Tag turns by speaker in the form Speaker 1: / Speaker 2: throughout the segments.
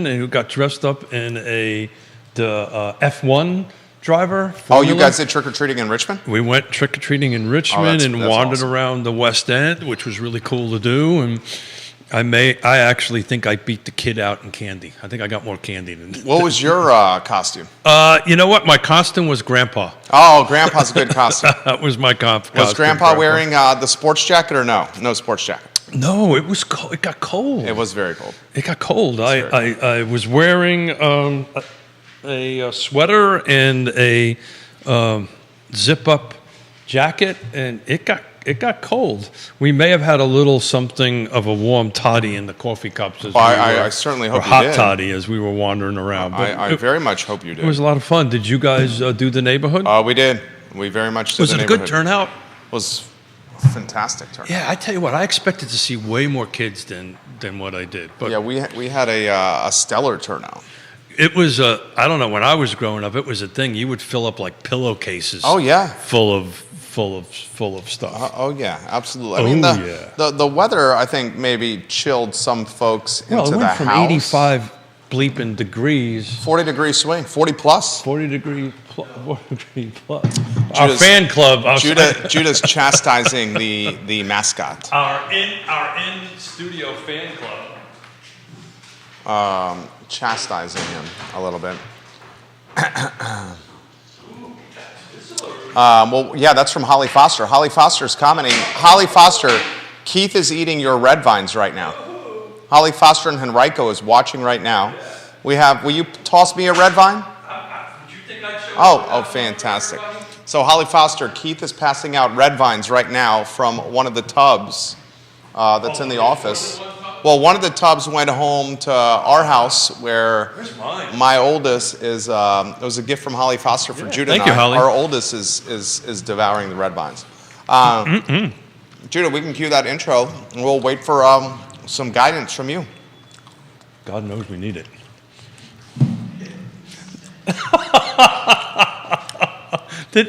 Speaker 1: who got dressed up in the F1 driver.
Speaker 2: Oh, you guys did trick-or-treating in Richmond?
Speaker 1: We went trick-or-treating in Richmond and wandered around the West End, which was really cool to do. And I actually think I beat the kid out in candy. I think I got more candy than.
Speaker 2: What was your costume?
Speaker 1: You know what? My costume was Grandpa.
Speaker 2: Oh, Grandpa's a good costume.
Speaker 1: That was my costume.
Speaker 2: Was Grandpa wearing the sports jacket or no? No sports jacket.
Speaker 1: No, it was cold. It got cold.
Speaker 2: It was very cold.
Speaker 1: It got cold. I was wearing a sweater and a zip-up jacket, and it got cold. We may have had a little something of a warm toddy in the coffee cups.
Speaker 2: I certainly hope you
Speaker 1: did. Or hot
Speaker 2: did.
Speaker 1: Toddy as we were wandering around.
Speaker 2: I very much hope you did.
Speaker 1: It was a lot of fun. Did you guys do the neighborhood?
Speaker 2: We did. We very much did.
Speaker 1: Was it a good turnout?
Speaker 2: It was a fantastic turnout.
Speaker 1: Yeah, I tell you what, I expected to see way more kids than what I did. But
Speaker 2: yeah, we had a stellar turnout.
Speaker 1: It was I don't know, when I was growing up, it was a thing. You would fill up like pillowcases.
Speaker 2: Oh yeah,
Speaker 1: full of stuff.
Speaker 2: Oh yeah, absolutely. I mean, the weather, I think, maybe chilled some folks into the house.
Speaker 1: Well, it went from 85 bleeping degrees.
Speaker 2: 40 degree swing, 40 plus.
Speaker 1: 40 degree plus. Our fan club.
Speaker 2: Judah's chastising the mascot.
Speaker 1: Our in studio fan club.
Speaker 2: Chastising him a little bit. Well, yeah, that's from Holly Foster. Holly Foster's commenting. Holly Foster, Keith is eating your red vines right now. Holly Foster and Henrico is watching right now. Will you toss me a red vine? Oh, fantastic. So Holly Foster, Keith is passing out red vines right now from one of the tubs that's in the office. Well, one of the tubs went home to our house where my oldest is. It was a gift from Holly Foster for Judah.
Speaker 1: Thank you, Holly.
Speaker 2: Our oldest is devouring the red vines. Judah, we can cue that intro, and we'll wait for some guidance from you.
Speaker 1: God knows we need it.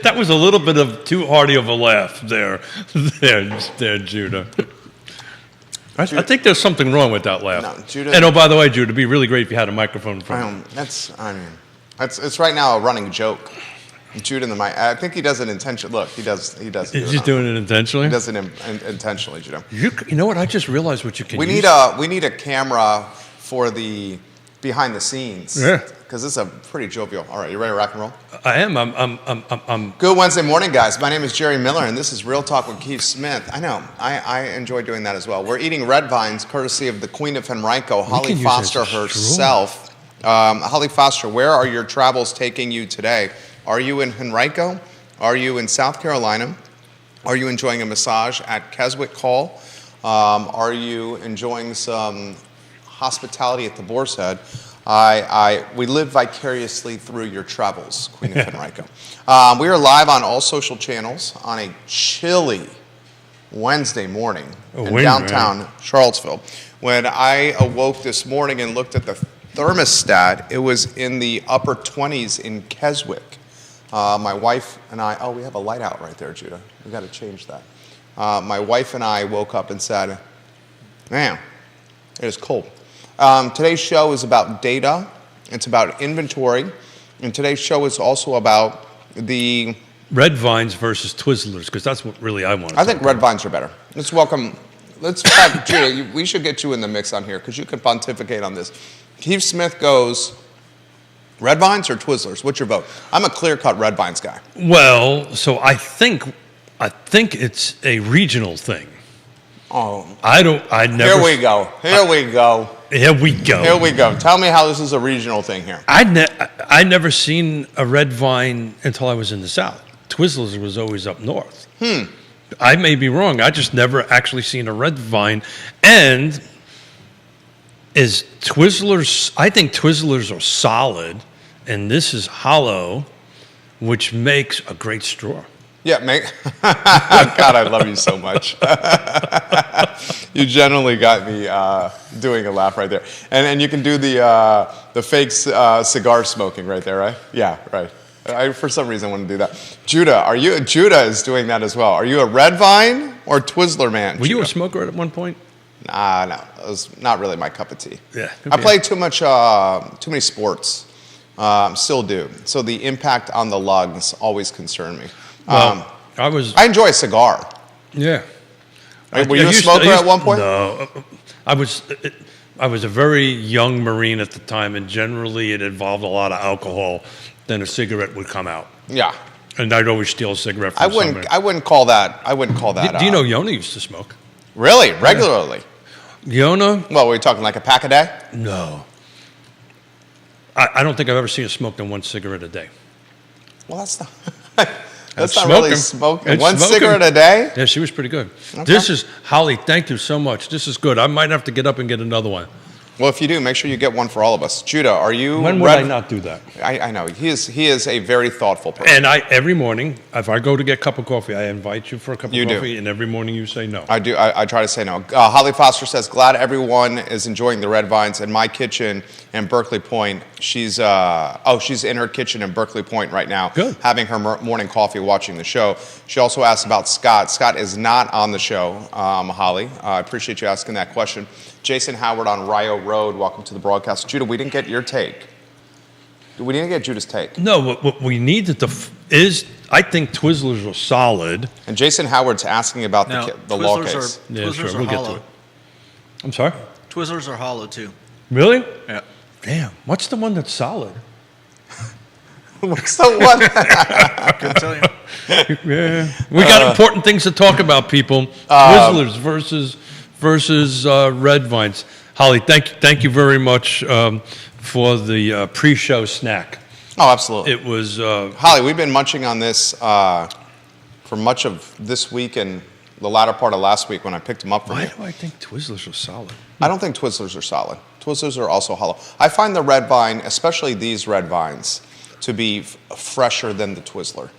Speaker 1: That was a little bit of too hearty of a laugh there, Judah. I think there's something wrong with that laugh.
Speaker 2: No, Judah.
Speaker 1: And by the way, Judah, it'd be really great if you had a microphone in front of you.
Speaker 2: It's right now a running joke. Judah in the mic. I think he does it intentionally. Look, he does.
Speaker 1: He's just doing it intentionally.
Speaker 2: He does it intentionally, Judah.
Speaker 1: You know what? I just realized what you can.
Speaker 2: We need a camera for the behind the scenes.
Speaker 1: Yeah.
Speaker 2: Because this is a pretty jovial. All right, you ready to rock and roll?
Speaker 1: I am. I'm.
Speaker 2: Good Wednesday morning, guys. My name is Jerry Miller, and this is Real Talk with Keith Smith. I know. I enjoy doing that as well. We're eating red vines, courtesy of the Queen of Henrico, Holly Foster herself. Holly Foster, where are your travels taking you today? Are you in Henrico? Are you in South Carolina? Are you enjoying a massage at Keswick Hall? Are you enjoying some hospitality at the Boar's Head? We live vicariously through your travels, Queen of Henrico. We are live on all social channels on a chilly Wednesday morning in downtown Charlottesville. When I awoke this morning and looked at the thermostat, it was in the upper 20s in Keswick. My wife and I, we have a light out right there, Judah. We got to change that. My wife and I woke up and said, man, it is cold. Today's show is about data. It's about inventory. And today's show is also about the
Speaker 1: red vines versus Twizzlers, because that's what really I want to
Speaker 2: I think red vines are better. Let's have Judah, we should get you in the mix on here, because you can pontificate on this. Keith Smith goes, red vines or Twizzlers? What's your vote? I'm a clear-cut red vines guy.
Speaker 1: Well, so I think it's a regional thing.
Speaker 2: Oh.
Speaker 1: Here
Speaker 2: we go. Here we go. Tell me how this is a regional thing here.
Speaker 1: I never seen a red vine until I was in the South. Twizzlers was always up north. I may be wrong. I just never actually seen a red vine. And is Twizzlers, I think Twizzlers are solid, and this is hollow, which makes a great straw.
Speaker 2: Yeah, God, I love you so much. You generally got me doing a laugh right there. And you can do the fake cigar smoking right there, right? Yeah, right. For some reason I want to do that. Judah is doing that as well. Are you a red vine or Twizzler man?
Speaker 1: Were you a smoker at one point?
Speaker 2: No, it was not really my cup of tea.
Speaker 1: Yeah.
Speaker 2: I played too many sports. Still do. So the impact on the lungs always concerned me.
Speaker 1: Well,
Speaker 2: I enjoy a cigar.
Speaker 1: Yeah.
Speaker 2: Were you a smoker at one point?
Speaker 1: No. I was a very young Marine at the time, and generally it involved a lot of alcohol. Then a cigarette would come out.
Speaker 2: Yeah.
Speaker 1: And I'd always steal a cigarette from somebody.
Speaker 2: I wouldn't call that.
Speaker 1: Do you know Yona used to smoke?
Speaker 2: Really? Regularly?
Speaker 1: Yona?
Speaker 2: Well, were we talking like a pack a day?
Speaker 1: No. I don't think I've ever seen her smoke than one cigarette a day.
Speaker 2: Well, that's not. That's not really smoking.
Speaker 1: It's
Speaker 2: One
Speaker 1: smoking.
Speaker 2: cigarette a day?
Speaker 1: Yeah, she was pretty good.
Speaker 2: Okay.
Speaker 1: This is, Holly, thank you so much. This is good. I might have to get up and get another one.
Speaker 2: Well, if you do, make sure you get one for all of us. Judah, are you?
Speaker 1: When would I not do that?
Speaker 2: I know he is a very thoughtful person.
Speaker 1: And every morning, if I go to get a cup of coffee, I invite you for a cup of
Speaker 2: You do.
Speaker 1: coffee, and every morning you say no.
Speaker 2: I do. I try to say no. Holly Foster says, glad everyone is enjoying the red vines. In my kitchen in Berkeley Point, she's in her kitchen in Berkeley Point right now,
Speaker 1: Good.
Speaker 2: having her morning coffee, watching the show. She also asked about Scott. Scott is not on the show, Holly. I appreciate you asking that question. Jason Howard on Rio Road, welcome to the broadcast. Judah, we didn't get your take. We didn't get Judah's take.
Speaker 1: No, what we need is, I think Twizzlers are solid.
Speaker 2: And Jason Howard's asking about the law case.
Speaker 1: Yeah, sure,
Speaker 3: Twizzlers are
Speaker 1: we'll get
Speaker 3: hollow.
Speaker 1: to it. I'm sorry?
Speaker 3: Twizzlers are hollow too.
Speaker 1: Really?
Speaker 3: Yeah.
Speaker 1: Damn, what's the one that's solid?
Speaker 2: What's the one?
Speaker 3: I can tell you.
Speaker 1: Yeah, we got important things to talk about, people. Twizzlers versus Red Vines. Holly, thank you very much for the pre-show snack.
Speaker 2: Oh, absolutely.
Speaker 1: It was
Speaker 2: Holly, we've been munching on this for much of this week and the latter part of last week when I picked them up from
Speaker 1: why
Speaker 2: you.
Speaker 1: do I think Twizzlers are solid?
Speaker 2: I don't think Twizzlers are solid. Twizzlers are also hollow. I find the red vine, especially these red vines, to be fresher than the Twizzler.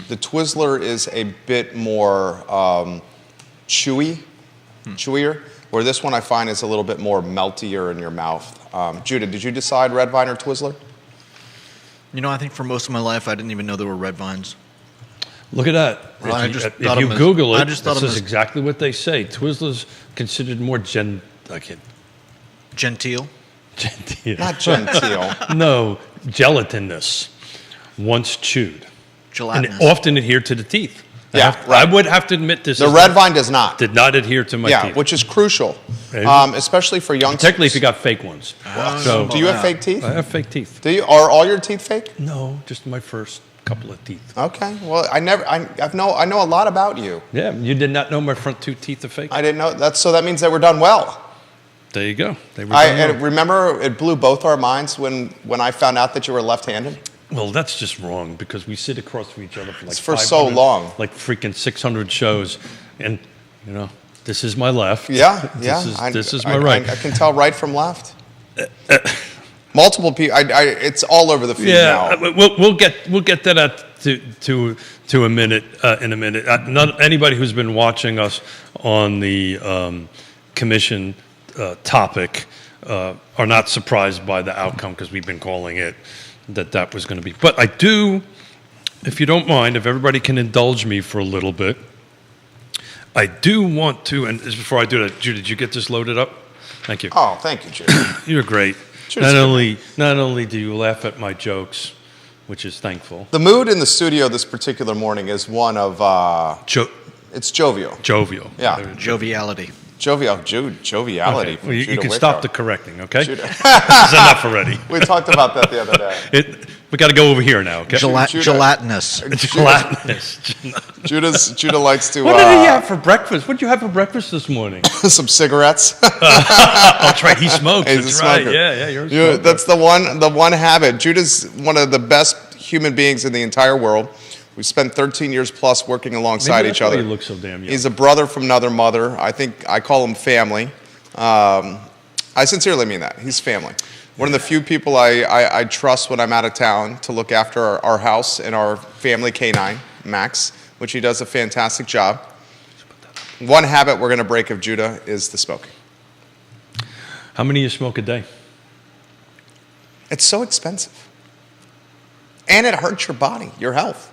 Speaker 2: The Twizzler is a bit more chewier, where this one I find is a little bit more meltier in your mouth. Judah, did you decide red vine or Twizzler?
Speaker 3: You know, I think for most of my life, I didn't even know there were red vines.
Speaker 1: Look at that.
Speaker 3: Well, I just
Speaker 1: if
Speaker 3: thought
Speaker 1: you
Speaker 3: of 'em as-
Speaker 1: Google
Speaker 3: I
Speaker 1: it,
Speaker 3: just thought
Speaker 1: this
Speaker 3: of 'em
Speaker 1: is
Speaker 3: as-
Speaker 1: exactly what they say. Twizzlers considered more
Speaker 3: Genteel.
Speaker 1: genteel.
Speaker 2: Not genteel.
Speaker 1: No, gelatinous. Once chewed. And
Speaker 3: Gelatinous.
Speaker 1: often adhere to the teeth.
Speaker 2: Yeah,
Speaker 1: I would have to admit this
Speaker 2: The red vine does not.
Speaker 1: did not adhere to my teeth.
Speaker 2: Which is crucial,
Speaker 1: Okay.
Speaker 2: especially for young.
Speaker 1: Particularly if you got fake ones. So
Speaker 2: Do you have fake teeth?
Speaker 1: I have fake teeth.
Speaker 2: Do you? Are all your teeth fake?
Speaker 1: No, just my first couple of teeth.
Speaker 2: Okay. Well, I know a lot about you.
Speaker 1: Yeah, you did not know my front two teeth are fake?
Speaker 2: I didn't know that. So that means they were done well.
Speaker 1: There you go. They were
Speaker 2: I
Speaker 1: done well.
Speaker 2: remember it blew both our minds when I found out that you were left-handed.
Speaker 1: Well, that's just wrong because we sit across from each other for like
Speaker 2: It's for so
Speaker 1: 500
Speaker 2: long.
Speaker 1: like freaking 600 shows, and this is my left.
Speaker 2: Yeah,
Speaker 1: This is my right.
Speaker 2: I can tell right from left. Multiple people. It's all over the feed
Speaker 1: Yeah,
Speaker 2: now.
Speaker 1: we'll get that to a minute in a minute. Not anybody who's been watching us on the commission topic are not surprised by the outcome because we've been calling it that was going to be. But I do, if you don't mind, if everybody can indulge me for a little bit, I do want to. And before I do that, Judy, did you get this loaded up? Thank you.
Speaker 2: Oh, thank you, Judy.
Speaker 1: You're great.
Speaker 2: Judy's
Speaker 1: Not only do you laugh at my jokes, which is thankful.
Speaker 2: The mood in the studio this particular morning is one of it's jovial.
Speaker 1: Jovial.
Speaker 2: Yeah.
Speaker 3: Joviality.
Speaker 2: Joviality.
Speaker 1: Okay.
Speaker 2: from
Speaker 1: Well, you
Speaker 2: Judah
Speaker 1: can stop
Speaker 2: Wickrow.
Speaker 1: the correcting, okay?
Speaker 2: Judah.
Speaker 1: It's enough already.
Speaker 2: We talked about that the other day.
Speaker 1: We got to go over here now, okay?
Speaker 2: Judah.
Speaker 3: Gelatinous.
Speaker 1: Gelatinous.
Speaker 2: Judah likes to
Speaker 1: What did he have for breakfast? What did you have for breakfast this morning?
Speaker 2: some cigarettes.
Speaker 1: Oh, that's right. He smokes.
Speaker 2: He's a
Speaker 1: That's right.
Speaker 2: smoker.
Speaker 1: Yeah. You're a smoker.
Speaker 2: That's the one habit. Judah's one of the best human beings in the entire world. We spent 13 years plus working alongside
Speaker 1: Maybe
Speaker 2: each
Speaker 1: that's why
Speaker 2: other.
Speaker 1: you look so damn young.
Speaker 2: He's a brother from another mother. I think I call him family. I sincerely mean that. He's family. One of the few people I trust when I'm out of town to look after our house and our family canine, Max, which he does a fantastic job. One habit we're going to break of Judah is the smoking.
Speaker 1: How many you smoke a day?
Speaker 2: It's so expensive. And it hurts your body, your health.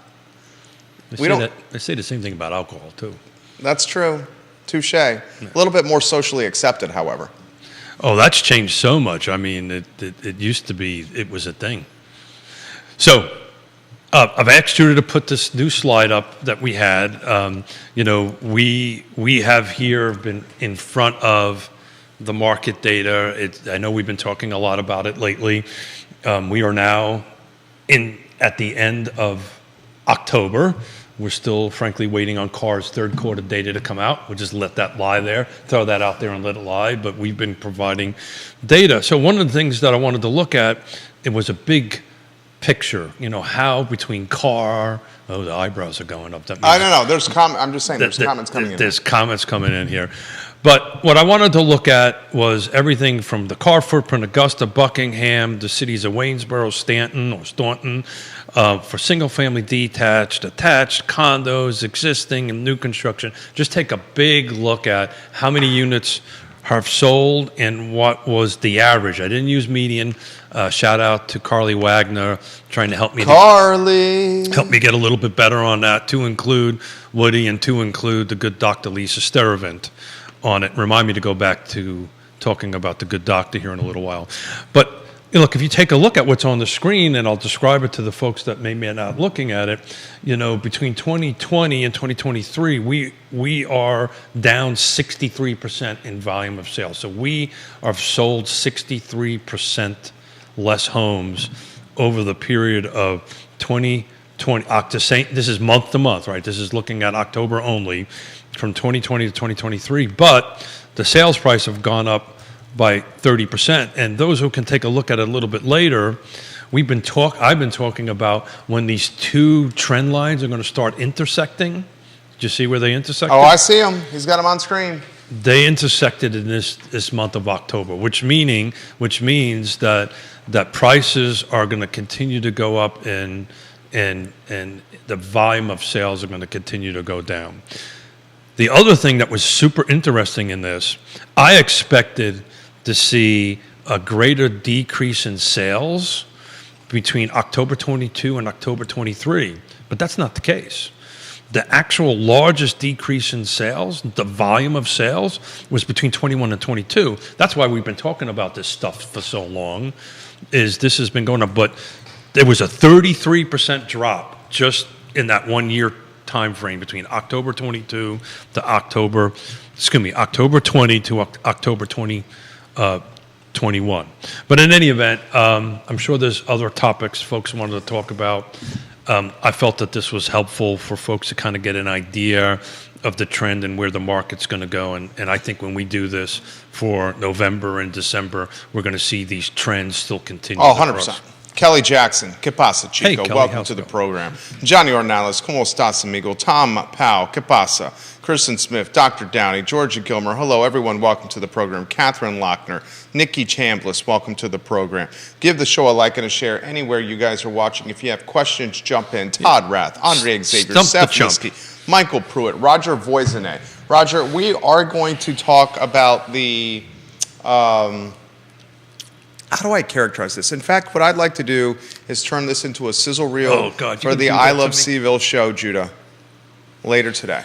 Speaker 1: They say the same thing about alcohol, too.
Speaker 2: That's true. Touche. A little bit more socially accepted, however.
Speaker 1: Oh, that's changed so much. I mean, it used to be, it was a thing. So I've asked you to put this new slide up that we had. We have here been in front of the market data. I know we've been talking a lot about it lately. We are now at the end of October. We're still, frankly, waiting on CAR's third quarter data to come out. We'll just let that lie there, throw that out there and let it lie. But we've been providing data. So one of the things that I wanted to look at, it was a big picture. How between CAR, the eyebrows are going up. That means,
Speaker 2: I don't know. I'm just saying there's comments coming in.
Speaker 1: There's comments coming in here. But what I wanted to look at was everything from the CAR footprint, Augusta, Buckingham, the cities of Waynesboro, Staunton, for single-family detached, attached, condos, existing and new construction. Just take a big look at how many units have sold and what was the average. I didn't use median. Shout out to Carly Wagner trying to help me help me get a little bit better on that, to include Woody and to include the good Dr. Lisa Steravant on it. Remind me to go back to talking about the good doctor here in a little while. But look, if you take a look at what's on the screen, and I'll describe it to the folks that may be not looking at it, between 2020 and 2023, we are down 63% in volume of sales. So we have sold 63% less homes over the period of 2020. This is month to month, right? This is looking at October only, from 2020 to 2023. But the sales price have gone up by 30%. And those who can take a look at it a little bit later, I've been talking about when these two trend lines are going to start intersecting. Did you see where they intersected?
Speaker 2: Oh, I see them. He's got them on screen.
Speaker 1: They intersected in this month of October, which means that prices are going to continue to go up and the volume of sales are going to continue to go down. The other thing that was super interesting in this, I expected to see a greater decrease in sales between October 22 and October 23, but that's not the case. The actual largest decrease in sales, the volume of sales, was between 21 and 22. That's why we've been talking about this stuff for so long, this has been going up. But there was a 33% drop just in that 1 year time frame between October 22 to October 20 to October 2021. But in any event, I'm sure there's other topics folks wanted to talk about. I felt that this was helpful for folks to kind of get an idea of the trend and where the market's going to go. And I think when we do this for November and December, we're going to see these trends still continue.
Speaker 2: Oh, 100%. Kelly Jackson, ¿Qué pasa, chico?
Speaker 1: Hey, Kelly,
Speaker 2: welcome to the program. Johnny Ornelas, ¿Cómo estás, amigo? Tom Powell, ¿Qué pasa? Kristen Smith, Dr. Downey, Georgia Gilmer. Hello, everyone. Welcome to the program. Catherine Lochner, Nikki Chambliss, welcome to the program. Give the show a like and a share anywhere you guys are watching. If you have questions, jump in. Todd Rath, Andre Xavier, Seth Minsky, Michael Pruitt, Roger Voisinet. Roger, we are going to talk about the... how do I characterize this? In fact, what I'd like to do is turn this into a sizzle reel for the I Love Seville show, Judah, later today.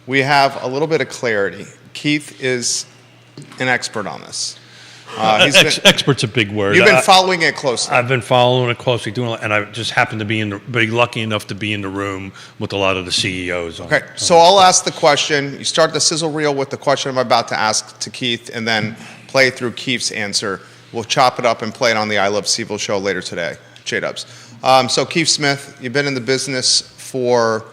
Speaker 2: We have a little bit of clarity. Keith is an expert on this.
Speaker 1: Expert's a big word.
Speaker 2: You've been following it closely.
Speaker 1: I've been following it closely, and I just happened to be lucky enough to be in the room with a lot of the CEOs.
Speaker 2: Okay, so I'll ask the question. You start the sizzle reel with the question I'm about to ask to Keith, and then play through Keith's answer. We'll chop it up and play it on the I Love Seville show later today. J-Dubs. So Keith Smith, you've been in the business for,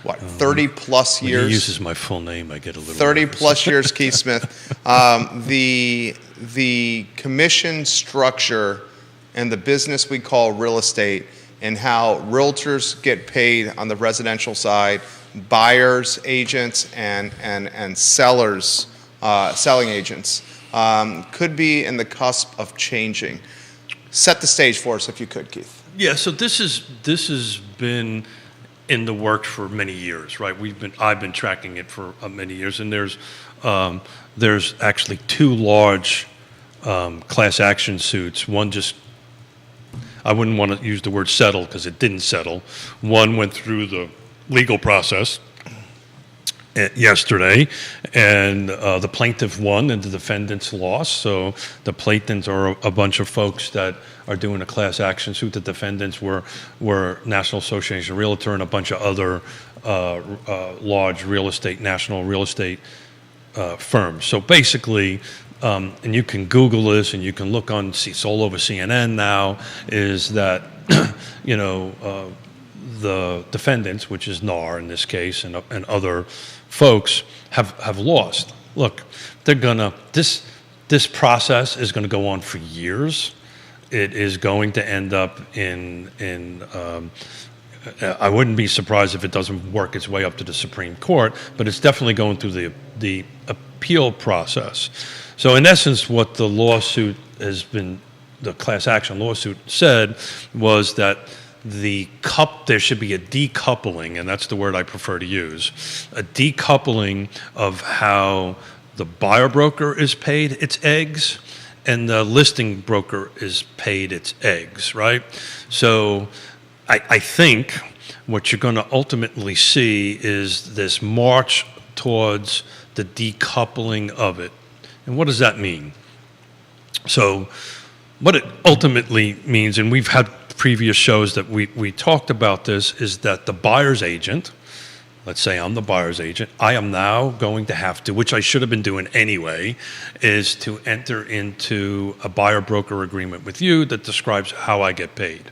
Speaker 2: 30 plus years?
Speaker 1: When he uses my full name, I get a little
Speaker 2: 30
Speaker 1: nervous.
Speaker 2: plus years, Keith Smith. The commission structure and the business we call real estate and how realtors get paid on the residential side, buyers, agents, and sellers, selling agents, could be in the cusp of changing. Set the stage for us if you could, Keith.
Speaker 1: Yeah, so this has been in the works for many years, right? I've been tracking it for many years, and there's actually two large class action suits. One I wouldn't want to use the word settle because it didn't settle. One went through the legal process, yesterday, and the plaintiff won and the defendants lost. So the plaintiffs are a bunch of folks that are doing a class action suit. The defendants were National Association of Realtor and a bunch of other large national real estate firms. So basically, and you can Google this and you can look it's all over CNN now, is that, the defendants, which is NAR in this case, and other folks have lost. Look, this process is going to go on for years. It is going to end up in I wouldn't be surprised if it doesn't work its way up to the Supreme Court, but it's definitely going through the appeal process. So in essence, what the lawsuit the class action lawsuit said was that there should be a decoupling, and that's the word I prefer to use, a decoupling of how the buyer broker is paid its eggs and the listing broker is paid its eggs, right? So I think what you're going to ultimately see is this march towards the decoupling of it. And what does that mean? So what it ultimately means, and we've had previous shows that we talked about this, is that the buyer's agent, let's say I'm the buyer's agent, I am now going to have to, which I should have been doing anyway, is to enter into a buyer-broker agreement with you that describes how I get paid,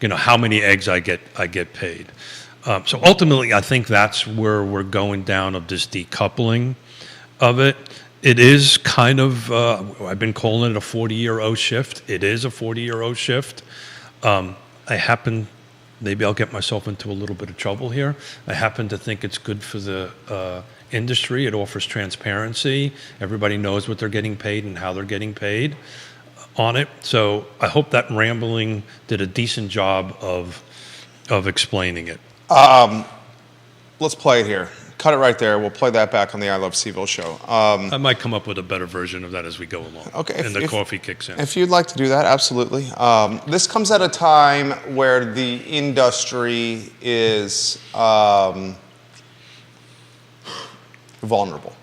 Speaker 1: how many eggs I get paid. So ultimately, I think that's where we're going down, of this decoupling of it. It is kind of, I've been calling it a 40-year O shift. It is a 40-year O shift. Maybe I'll get myself into a little bit of trouble here. I happen to think it's good for the industry. It offers transparency. Everybody knows what they're getting paid and how they're getting paid on it. So I hope that rambling did a decent job of explaining it.
Speaker 2: Let's play it here. Cut it right there. We'll play that back on the I Love CVille show.
Speaker 1: I might come up with a better version of that as we go along.
Speaker 2: Okay.
Speaker 1: And the coffee kicks in.
Speaker 2: If you'd like to do that, absolutely. This comes at a time where the industry is vulnerable.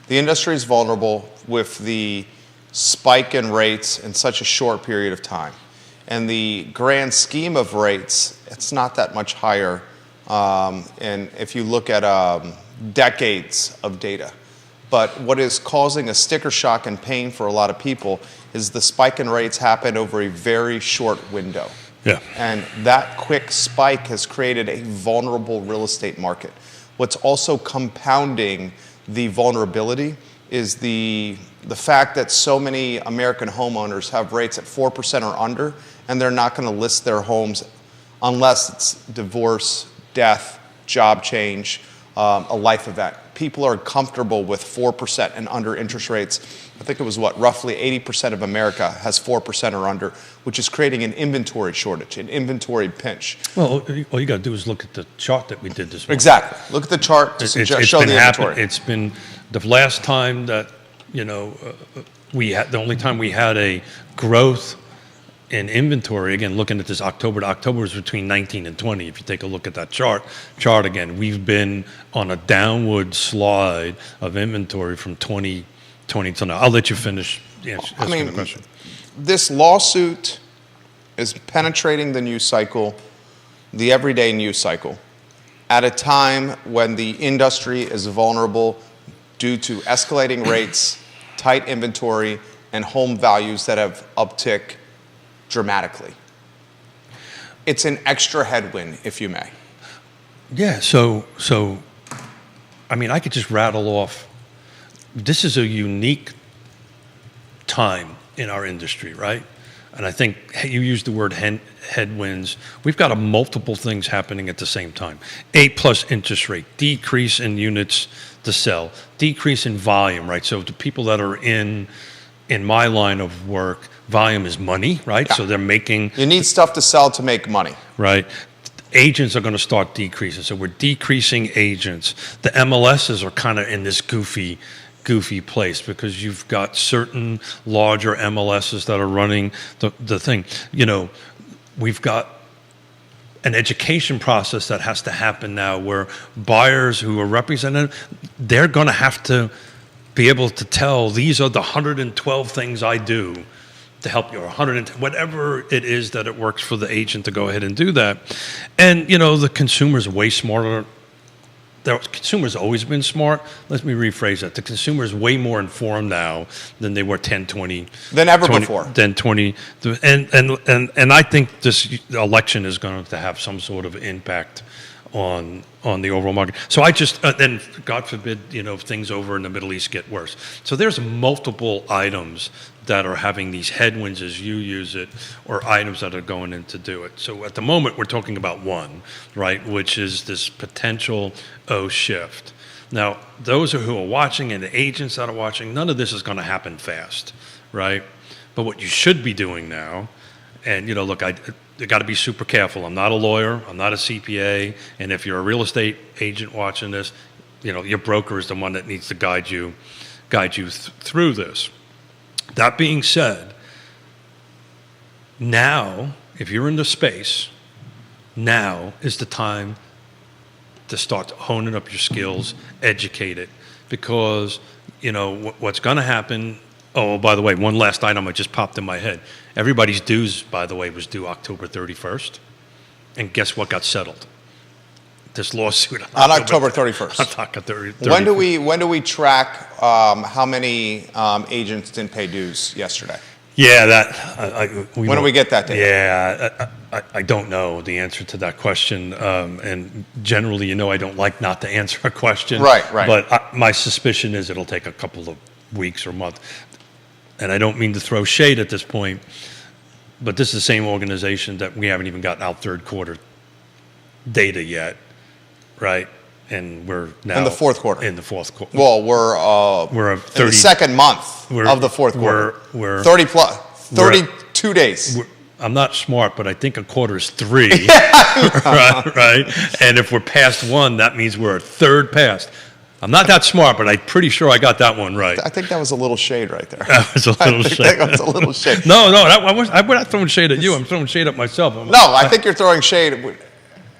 Speaker 2: The industry is vulnerable with the spike in rates in such a short period of time. And the grand scheme of rates, it's not that much higher. And if you look at decades of data. But what is causing a sticker shock and pain for a lot of people is the spike in rates happened over a very short window.
Speaker 1: Yeah.
Speaker 2: And that quick spike has created a vulnerable real estate market. What's also compounding the vulnerability is the fact that so many American homeowners have rates at 4% or under, and they're not going to list their homes unless it's divorce, death, job change, a life event. People are comfortable with 4% and under interest rates. I think it was roughly 80% of America has 4% or under, which is creating an inventory shortage, an inventory pinch.
Speaker 1: Well, all you got to do is look at the chart that we did this morning.
Speaker 2: Exactly. Look at the chart to show the inventory.
Speaker 1: It's been the last time that, the only time we had a growth in inventory, again, looking at this October to October, was between 19 and 20. If you take a look at that chart again, we've been on a downward slide of inventory from 2020 to now. I'll let you finish asking the question.
Speaker 2: This lawsuit is penetrating the news cycle, the everyday news cycle, at a time when the industry is vulnerable due to escalating rates, tight inventory, and home values that have uptick dramatically. It's an extra headwind, if you may.
Speaker 1: Yeah, so I could just rattle off. This is a unique time in our industry, right? And I think you used the word headwinds. We've got multiple things happening at the same time. 8+ interest rate, decrease in units to sell, decrease in volume, right? So the people that are in my line of work, volume is money, right?
Speaker 2: Yeah.
Speaker 1: So they're making...
Speaker 2: You need stuff to sell to make money.
Speaker 1: Right. Agents are going to start decreasing. So we're decreasing agents. The MLSs are kind of in this goofy place because you've got certain larger MLSs that are running the thing. We've got an education process that has to happen now where buyers who are represented, they're going to have to be able to tell these are the 112 things I do to help you, or 110, whatever it is that it works for the agent to go ahead and do that. And, the consumer's way smarter. The consumer's always been smart. Let me rephrase that. The consumer's way more informed now than they were 10, 20.
Speaker 2: Than ever
Speaker 1: 20,
Speaker 2: before.
Speaker 1: Than 20. And I think this election is going to have some sort of impact on the overall market. So I just, then God forbid, if things over in the Middle East get worse. So there's multiple items that are having these headwinds as you use it, or items that are going in to do it. So at the moment, we're talking about one, right, which is this potential shift. Now, those who are watching and the agents that are watching, none of this is going to happen fast, right? But what you should be doing now, and, look, you got to be super careful. I'm not a lawyer. I'm not a CPA. And if you're a real estate agent watching this, your broker is the one that needs to guide you through this. That being said, now, if you're in the space, now is the time to start honing up your skills, educate it. Because, what's going to happen. Oh, by the way, one last item that just popped in my head. Everybody's dues, by the way, was due October 31st. And guess what got settled? This lawsuit.
Speaker 2: On October 31st.
Speaker 1: On October 31st.
Speaker 2: When do we track how many agents didn't pay dues yesterday?
Speaker 1: Yeah,
Speaker 2: when do we get that data?
Speaker 1: Yeah, I don't know the answer to that question. And generally, I don't like not to answer a question.
Speaker 2: Right.
Speaker 1: But my suspicion is it'll take a couple of weeks or months. And I don't mean to throw shade at this point, but this is the same organization that we haven't even gotten out third quarter data yet, right? And we're now
Speaker 2: in the fourth quarter.
Speaker 1: In the fourth quarter.
Speaker 2: Well, we're
Speaker 1: 30,
Speaker 2: in the second month of the fourth quarter.
Speaker 1: We're
Speaker 2: 32 days.
Speaker 1: I'm not smart, but I think a quarter is 3, right? And if we're past 1, that means we're a third past. I'm not that smart, but I'm pretty sure I got that one right.
Speaker 2: I think that was a little shade right there.
Speaker 1: That was a little shade.
Speaker 2: That was a little shade.
Speaker 1: No, I'm not throwing shade at you. I'm throwing shade at myself.
Speaker 2: No, I think you're throwing shade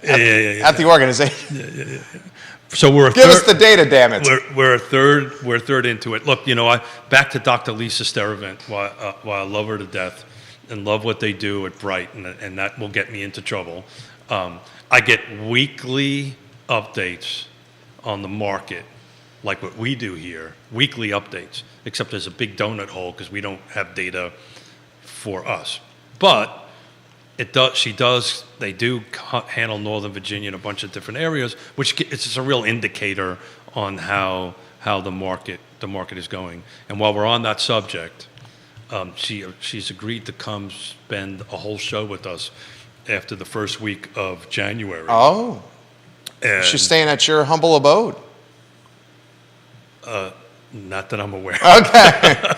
Speaker 2: at the organization.
Speaker 1: So
Speaker 2: Give us the data, damn it.
Speaker 1: We're a third into it. Look, back to Dr. Lisa Steravant, while I love her to death and love what they do at Bright, and that will get me into trouble. I get weekly updates on the market, like what we do here, weekly updates, except there's a big donut hole because we don't have data for us. But they do handle Northern Virginia and a bunch of different areas, which it's a real indicator on how the market is going. And while we're on that subject, she's agreed to come spend a whole show with us after the first week of January.
Speaker 2: Oh.
Speaker 1: And
Speaker 2: she's staying at your humble abode.
Speaker 1: Not that I'm aware.
Speaker 2: Okay.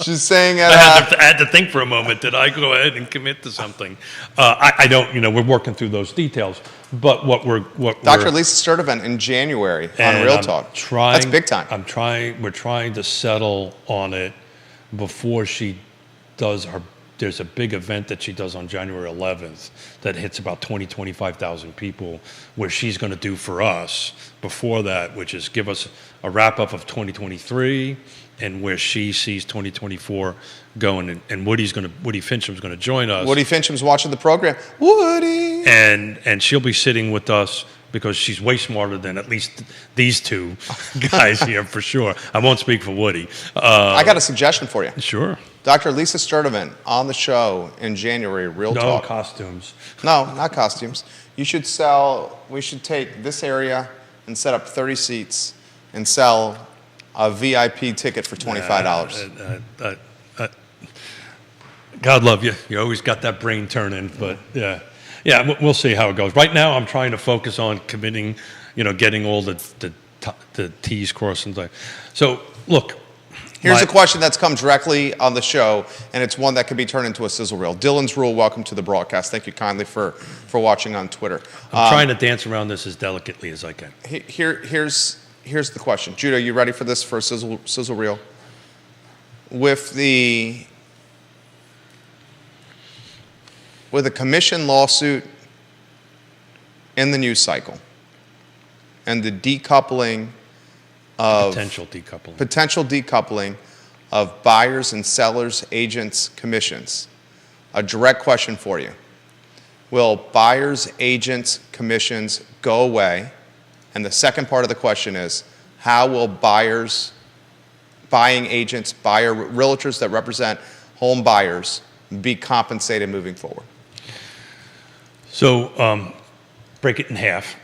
Speaker 2: She's saying
Speaker 1: I had to think for a moment. Did I go ahead and commit to something? I don't. We're working through those details. But
Speaker 2: Dr. Lisa Sturdivant in January on Real Talk. That's big time.
Speaker 1: We're trying to settle on it before she does her. There's a big event that she does on January 11th that hits about 25,000 people, where she's going to do for us before that, which is give us a wrap-up of 2023 and where she sees 2024 going. And Woody Fincham's going to join us.
Speaker 2: Woody Fincham's watching the program. Woody!
Speaker 1: And she'll be sitting with us because she's way smarter than at least these two guys here for sure. I won't speak for Woody.
Speaker 2: I got a suggestion for you.
Speaker 1: Sure.
Speaker 2: Dr. Lisa Sturdivant on the show in January, Real Talk.
Speaker 1: No costumes.
Speaker 2: No, not costumes. We should take this area and set up 30 seats and sell a VIP ticket for $25.
Speaker 1: God love you. You always got that brain turning, but yeah, we'll see how it goes. Right now, I'm trying to focus on committing, getting all the T's crossed and so look.
Speaker 2: Here's a question that's come directly on the show, and it's one that could be turned into a sizzle reel. Dylan's Rule, welcome to the broadcast. Thank you kindly for watching on Twitter.
Speaker 1: I'm trying to dance around this as delicately as I can.
Speaker 2: Here's the question. Judah, you ready for this, for a sizzle reel? With a commission lawsuit in the news cycle and the decoupling of potential decoupling of buyers and sellers, agents, commissions. A direct question for you. Will buyers, agents, commissions go away? And the second part of the question is, how will buyers, buying agents, realtors that represent home buyers be compensated moving forward?
Speaker 1: So break it in half.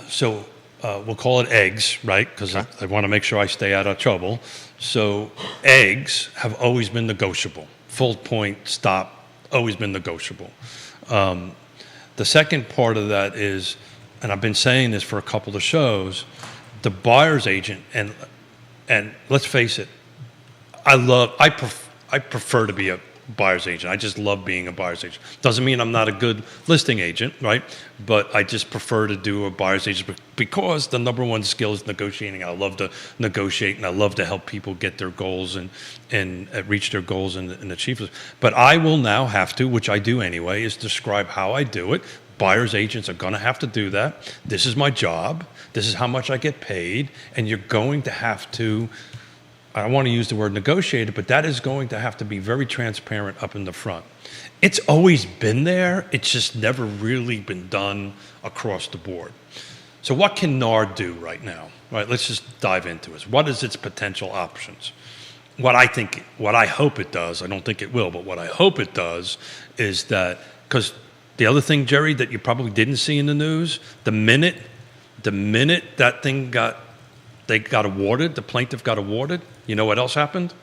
Speaker 1: So we'll call it eggs, right? Because I want to make sure I stay out of trouble. So eggs have always been negotiable. Full point, stop, always been negotiable. The second part of that is, and I've been saying this for a couple of shows, the buyer's agent, and let's face it, I prefer to be a buyer's agent. I just love being a buyer's agent. Doesn't mean I'm not a good listing agent, right? But I just prefer to do a buyer's agent because the number one skill is negotiating. I love to negotiate, and I love to help people get their goals and reach their goals and achieve them. But I will now have to, which I do anyway, is describe how I do it. Buyer's agents are going to have to do that. This is my job. This is how much I get paid, and you're going to have to, I don't want to use the word negotiated, but that is going to have to be very transparent up in the front. It's always been there. It's just never really been done across the board. So what can NAR do right now? Right, let's just dive into it. What is its potential options? What I hope it does, I don't think it will, but what I hope it does is that, because the other thing, Jerry, that you probably didn't see in the news, the minute that thing they got awarded, the plaintiff got awarded, you know what else happened?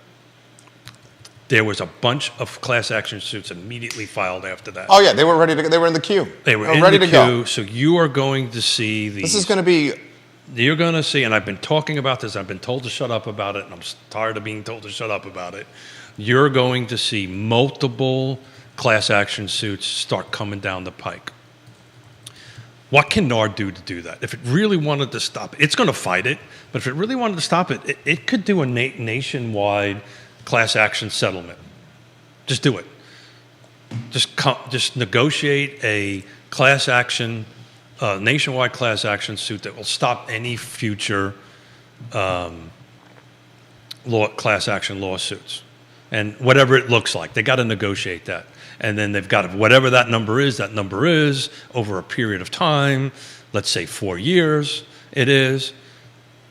Speaker 1: There was a bunch of class action suits immediately filed after that.
Speaker 2: Oh yeah, they were ready to. They were in the queue.
Speaker 1: They were ready to go. So you are going to see these.
Speaker 2: This is going to be.
Speaker 1: You're going to see, and I've been talking about this. I've been told to shut up about it, and I'm tired of being told to shut up about it. You're going to see multiple class action suits start coming down the pike. What can NAR do to do that? If it really wanted to stop it, it's going to fight it, but if it really wanted to stop it, it could do a nationwide class action settlement. Just do it. Just negotiate a class action, nationwide class action suit that will stop any future class action lawsuits. And whatever it looks like, they got to negotiate that. And then they've got to, whatever that number is over a period of time, let's say 4 years it is.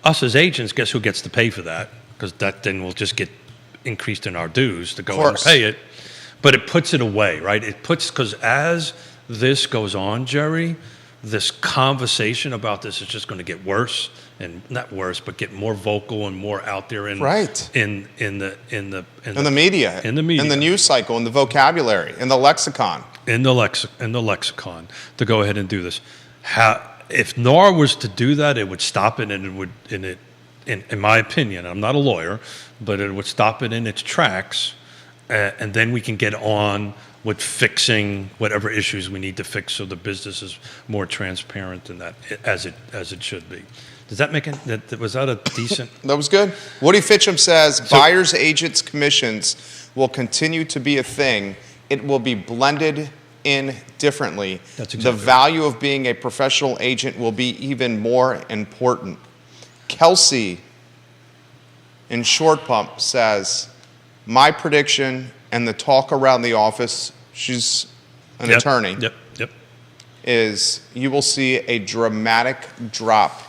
Speaker 1: Us as agents, guess who gets to pay for that? Because that then will just get increased in our dues to go ahead and pay it. But it puts it away, right? Because as this goes on, Jerry, this conversation about this is just going to get worse, and not worse, but get more vocal and more out there in the media, in the
Speaker 2: news cycle, in the vocabulary, in the lexicon,
Speaker 1: in the lexicon to go ahead and do this. If NAR was to do that, it would stop it, and it would, in my opinion, I'm not a lawyer, but it would stop it in its tracks, and then we can get on with fixing whatever issues we need to fix so the business is more transparent and that as it should be. Does that make it? Was that a decent?
Speaker 2: That was good. Woody Fitchum says buyers, agents, commissions will continue to be a thing. It will be blended in differently.
Speaker 1: That's exactly
Speaker 2: the value of being a professional agent will be even more important. Kelsey in Short Pump says, my prediction and the talk around the office, she's an attorney, is you will see a dramatic drop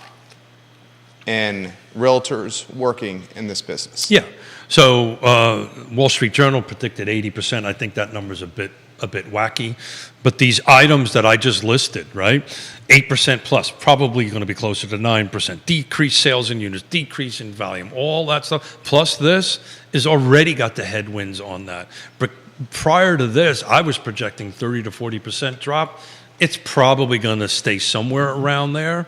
Speaker 2: in realtors working in this business.
Speaker 1: Yeah. So Wall Street Journal predicted 80%. I think that number's a bit wacky. But these items that I just listed, right? 8% plus, probably going to be closer to 9%. Decreased sales in units, decrease in volume, all that stuff. Plus this is already got the headwinds on that. But prior to this, I was projecting 30 to 40% drop. It's probably going to stay somewhere around there.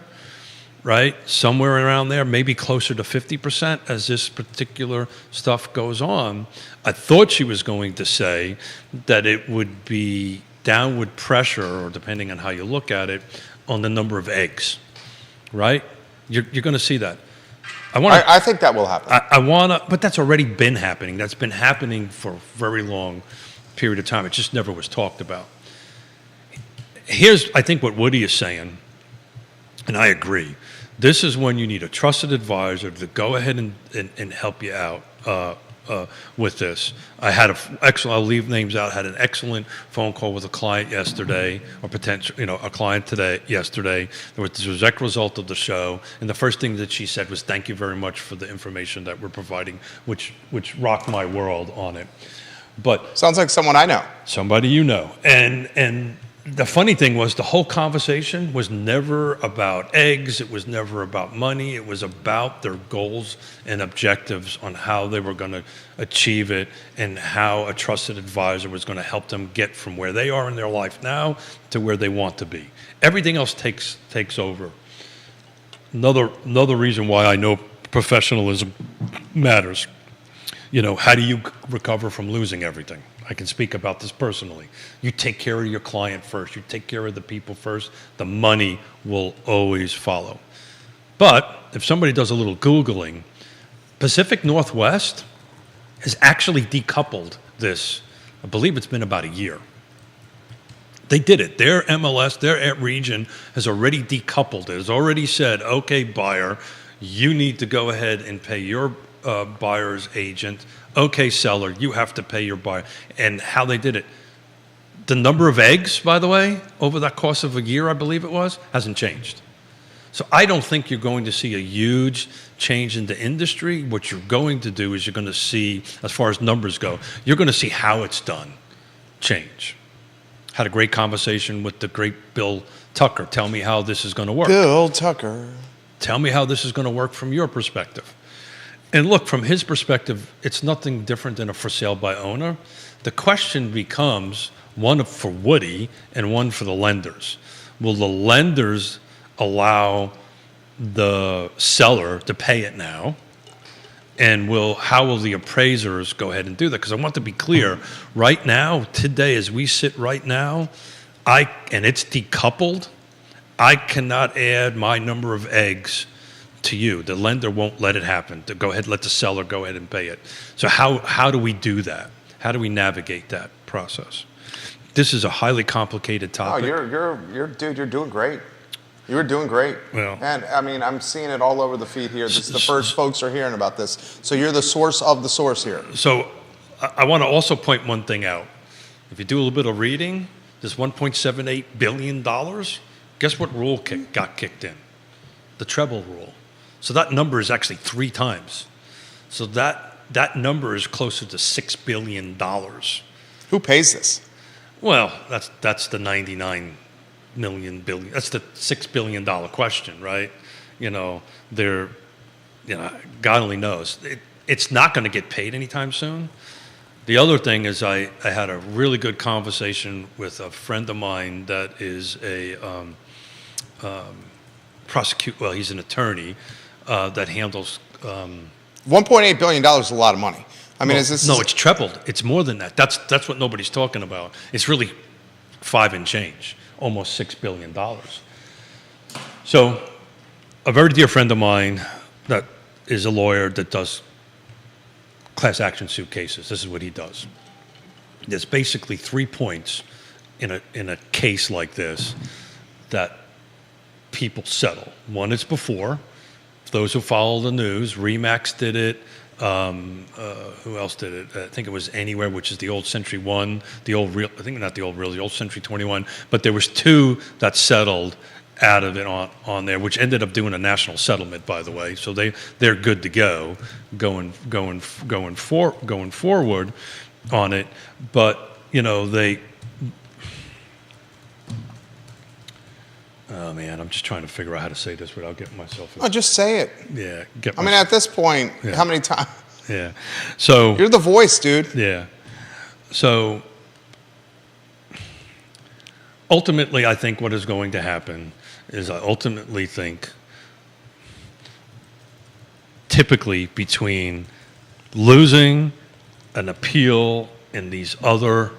Speaker 1: Right? Somewhere around there, maybe closer to 50% as this particular stuff goes on. I thought she was going to say that it would be downward pressure, or depending on how you look at it, on the number of eggs. Right? You're going to see that.
Speaker 2: I think that will happen.
Speaker 1: But that's already been happening. That's been happening for a very long period of time. It just never was talked about. Here's, I think, what Woody is saying, and I agree. This is when you need a trusted advisor to go ahead and help you out with this. I had I'll leave names out. Had an excellent phone call with a client yesterday, or potential, a client yesterday. There was the direct result of the show, and the first thing that she said was, "Thank you very much for the information that we're providing," which rocked my world on it. But
Speaker 2: sounds like someone I know.
Speaker 1: Somebody you know, and. The funny thing was the whole conversation was never about eggs. It was never about money. It was about their goals and objectives on how they were going to achieve it and how a trusted advisor was going to help them get from where they are in their life now to where they want to be. Everything else takes over. Another reason why I know professionalism matters. How do you recover from losing everything? I can speak about this personally. You take care of your client first. You take care of the people first. The money will always follow. But if somebody does a little Googling, Pacific Northwest has actually decoupled this. I believe it's been about a year. They did it. Their MLS, their region has already decoupled it. Has already said, okay, buyer, you need to go ahead and pay your buyer's agent. Okay, seller, you have to pay your buyer. And how they did it. The number of eggs, by the way, over that course of a year, I believe it was, hasn't changed. So I don't think you're going to see a huge change in the industry. What you're going to do is you're going to see, as far as numbers go, you're going to see how it's done change. Had a great conversation with the great Bill Tucker. Tell me how this is going to work.
Speaker 2: Bill Tucker.
Speaker 1: Tell me how this is going to work from your perspective. And look, from his perspective, it's nothing different than a for sale by owner. The question becomes one for Woody and one for the lenders. Will the lenders allow the seller to pay it now? And how will the appraisers go ahead and do that? Because I want to be clear, right now, today, as we sit right now, and it's decoupled, I cannot add my number of eggs to you. The lender won't let it happen. To go ahead, let the seller go ahead and pay it. So how do we do that? How do we navigate that process? This is a highly complicated topic.
Speaker 2: Oh, you're doing great. You were doing great.
Speaker 1: Well,
Speaker 2: and I mean, I'm seeing it all over the feed here. This is the first folks are hearing about this. So you're the source of the source here.
Speaker 1: So I want to also point one thing out. If you do a little bit of reading, this $1.78 billion, guess what rule got kicked in? The treble rule. So that number is actually 3 times. So that number is closer to $6 billion.
Speaker 2: Who pays this?
Speaker 1: Well, that's the 99 million billion. That's the $6 billion question, right? God only knows. It's not going to get paid anytime soon. The other thing is I had a really good conversation with a friend of mine that is a he's an attorney that handles.
Speaker 2: $1.8 billion is a lot of money. I mean,
Speaker 1: No, it's trebled. It's more than that. That's what nobody's talking about. It's really 5 and change, almost $6 billion. So, a very dear friend of mine that is a lawyer that does class action suit cases. This is what he does. There's basically 3 points in a case like this that people settle. One is before. Those who follow the news, Remax did it. Who else did it? I think it was Anywhere, which is the old Century 1, the old Century 21. But there was 2 that settled out of it on there, which ended up doing a national settlement, by the way. So they're good to go going forward on it. But they. Oh man, I'm just trying to figure out how to say this without getting myself.
Speaker 2: Oh, just say it.
Speaker 1: Yeah.
Speaker 2: At this point, how many times?
Speaker 1: Yeah. So
Speaker 2: you're the voice, dude.
Speaker 1: Yeah. So ultimately, I think what is going to happen is I ultimately think typically between losing an appeal and these other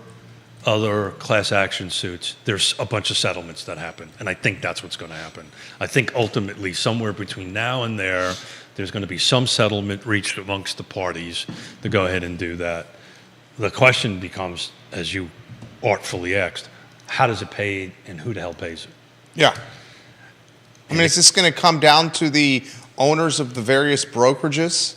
Speaker 1: class action suits, there's a bunch of settlements that happen. And I think that's what's going to happen. I think ultimately somewhere between now and there's going to be some settlement reached amongst the parties to go ahead and do that. The question becomes, as you artfully asked, how does it pay and who the hell pays it?
Speaker 2: Yeah. I mean, is this going to come down to the owners of the various brokerages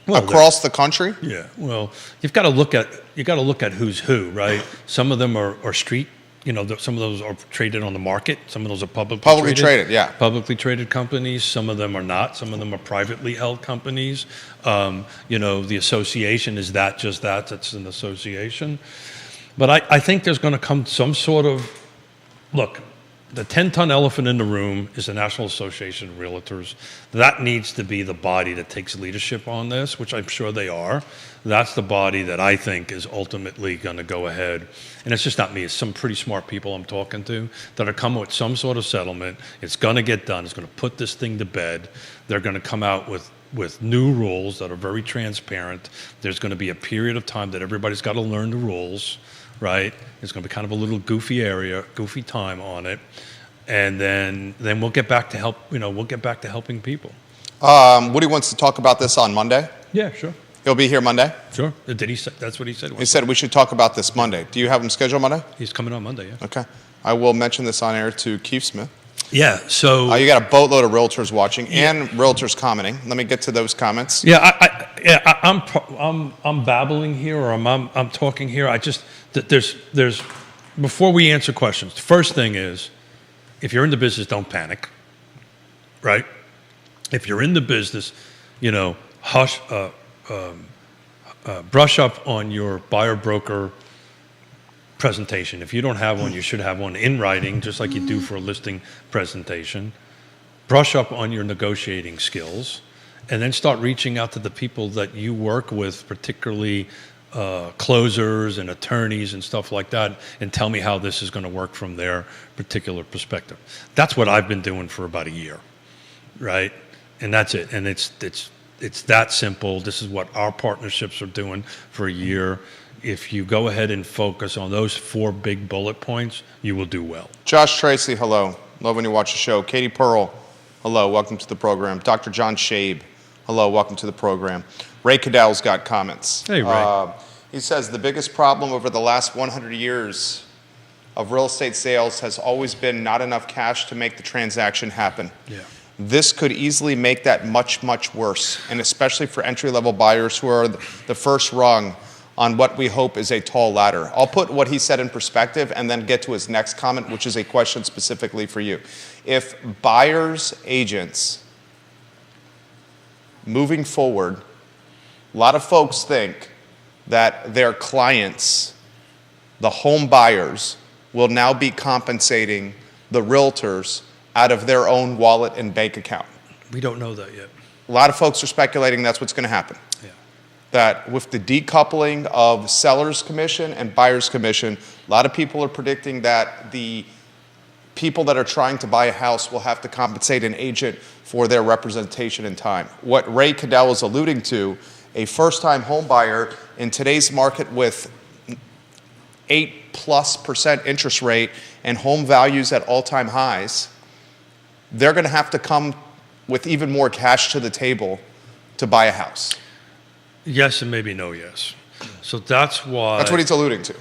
Speaker 2: across the country?
Speaker 1: Yeah. Well, you've got to look at who's who, right? Some of them are street. Some of those are traded on the market. Some of those are publicly traded.
Speaker 2: Yeah.
Speaker 1: Publicly traded companies. Some of them are not. Some of them are privately held companies. The association is just that. That's an association. But I think there's going to come some sort of look. The 10-ton elephant in the room is the National Association of Realtors. That needs to be the body that takes leadership on this, which I'm sure they are. That's the body that I think is ultimately going to go ahead. And it's just not me. It's some pretty smart people I'm talking to that are coming with some sort of settlement. It's going to get done. It's going to put this thing to bed. They're going to come out with new rules that are very transparent. There's going to be a period of time that everybody's got to learn the rules. Right, it's going to be kind of a little goofy time on it, and then we'll get back to helping people.
Speaker 2: Woody wants to talk about this on Monday.
Speaker 1: Yeah, sure.
Speaker 2: He'll be here Monday.
Speaker 1: Sure. Did he say that's what he said?
Speaker 2: He said we should talk about this Monday. Do you have him scheduled Monday?
Speaker 1: He's coming on Monday. Yeah.
Speaker 2: Okay. I will mention this on air to Keith Smith.
Speaker 1: Yeah. So
Speaker 2: you got a boatload of realtors watching and realtors commenting. Let me get to those comments.
Speaker 1: Yeah. I'm babbling here, or I'm talking here. There's before we answer questions, the first thing is, if you're in the business, don't panic, right? If you're in the business, hush, brush up on your buyer broker presentation. If you don't have one, you should have one in writing, just like you do for a listing presentation. Brush up on your negotiating skills, and then start reaching out to the people that you work with, particularly closers and attorneys and stuff like that, and tell me how this is going to work from their particular perspective. That's what I've been doing for about a year, right? And that's it. And it's that simple. This is what our partnerships are doing for a year. If you go ahead and focus on those 4 big bullet points, you will do well.
Speaker 2: Josh Tracy, hello. Love when you watch the show. Katie Pearl, hello. Welcome to the program. Dr. John Shabe, hello. Welcome to the program. Ray Cadell's got comments.
Speaker 1: Hey, Ray.
Speaker 2: He says the biggest problem over the last 100 years of real estate sales has always been not enough cash to make the transaction happen.
Speaker 1: Yeah.
Speaker 2: This could easily make that much, much worse, and especially for entry-level buyers who are the first rung on what we hope is a tall ladder. I'll put what he said in perspective and then get to his next comment, which is a question specifically for you. If buyers' agents, moving forward, a lot of folks think that their clients, the home buyers, will now be compensating the realtors out of their own wallet and bank account.
Speaker 1: We don't know that yet.
Speaker 2: A lot of folks are speculating that's what's going to happen.
Speaker 1: Yeah.
Speaker 2: That with the decoupling of seller's commission and buyer's commission, a lot of people are predicting that the people that are trying to buy a house will have to compensate an agent for their representation in time. What Ray Cadell is alluding to, a first-time home buyer in today's market with 8+% interest rate and home values at all-time highs, they're going to have to come with even more cash to the table to buy a house.
Speaker 1: Yes and maybe no yes. So that's why...
Speaker 2: That's what he's alluding to.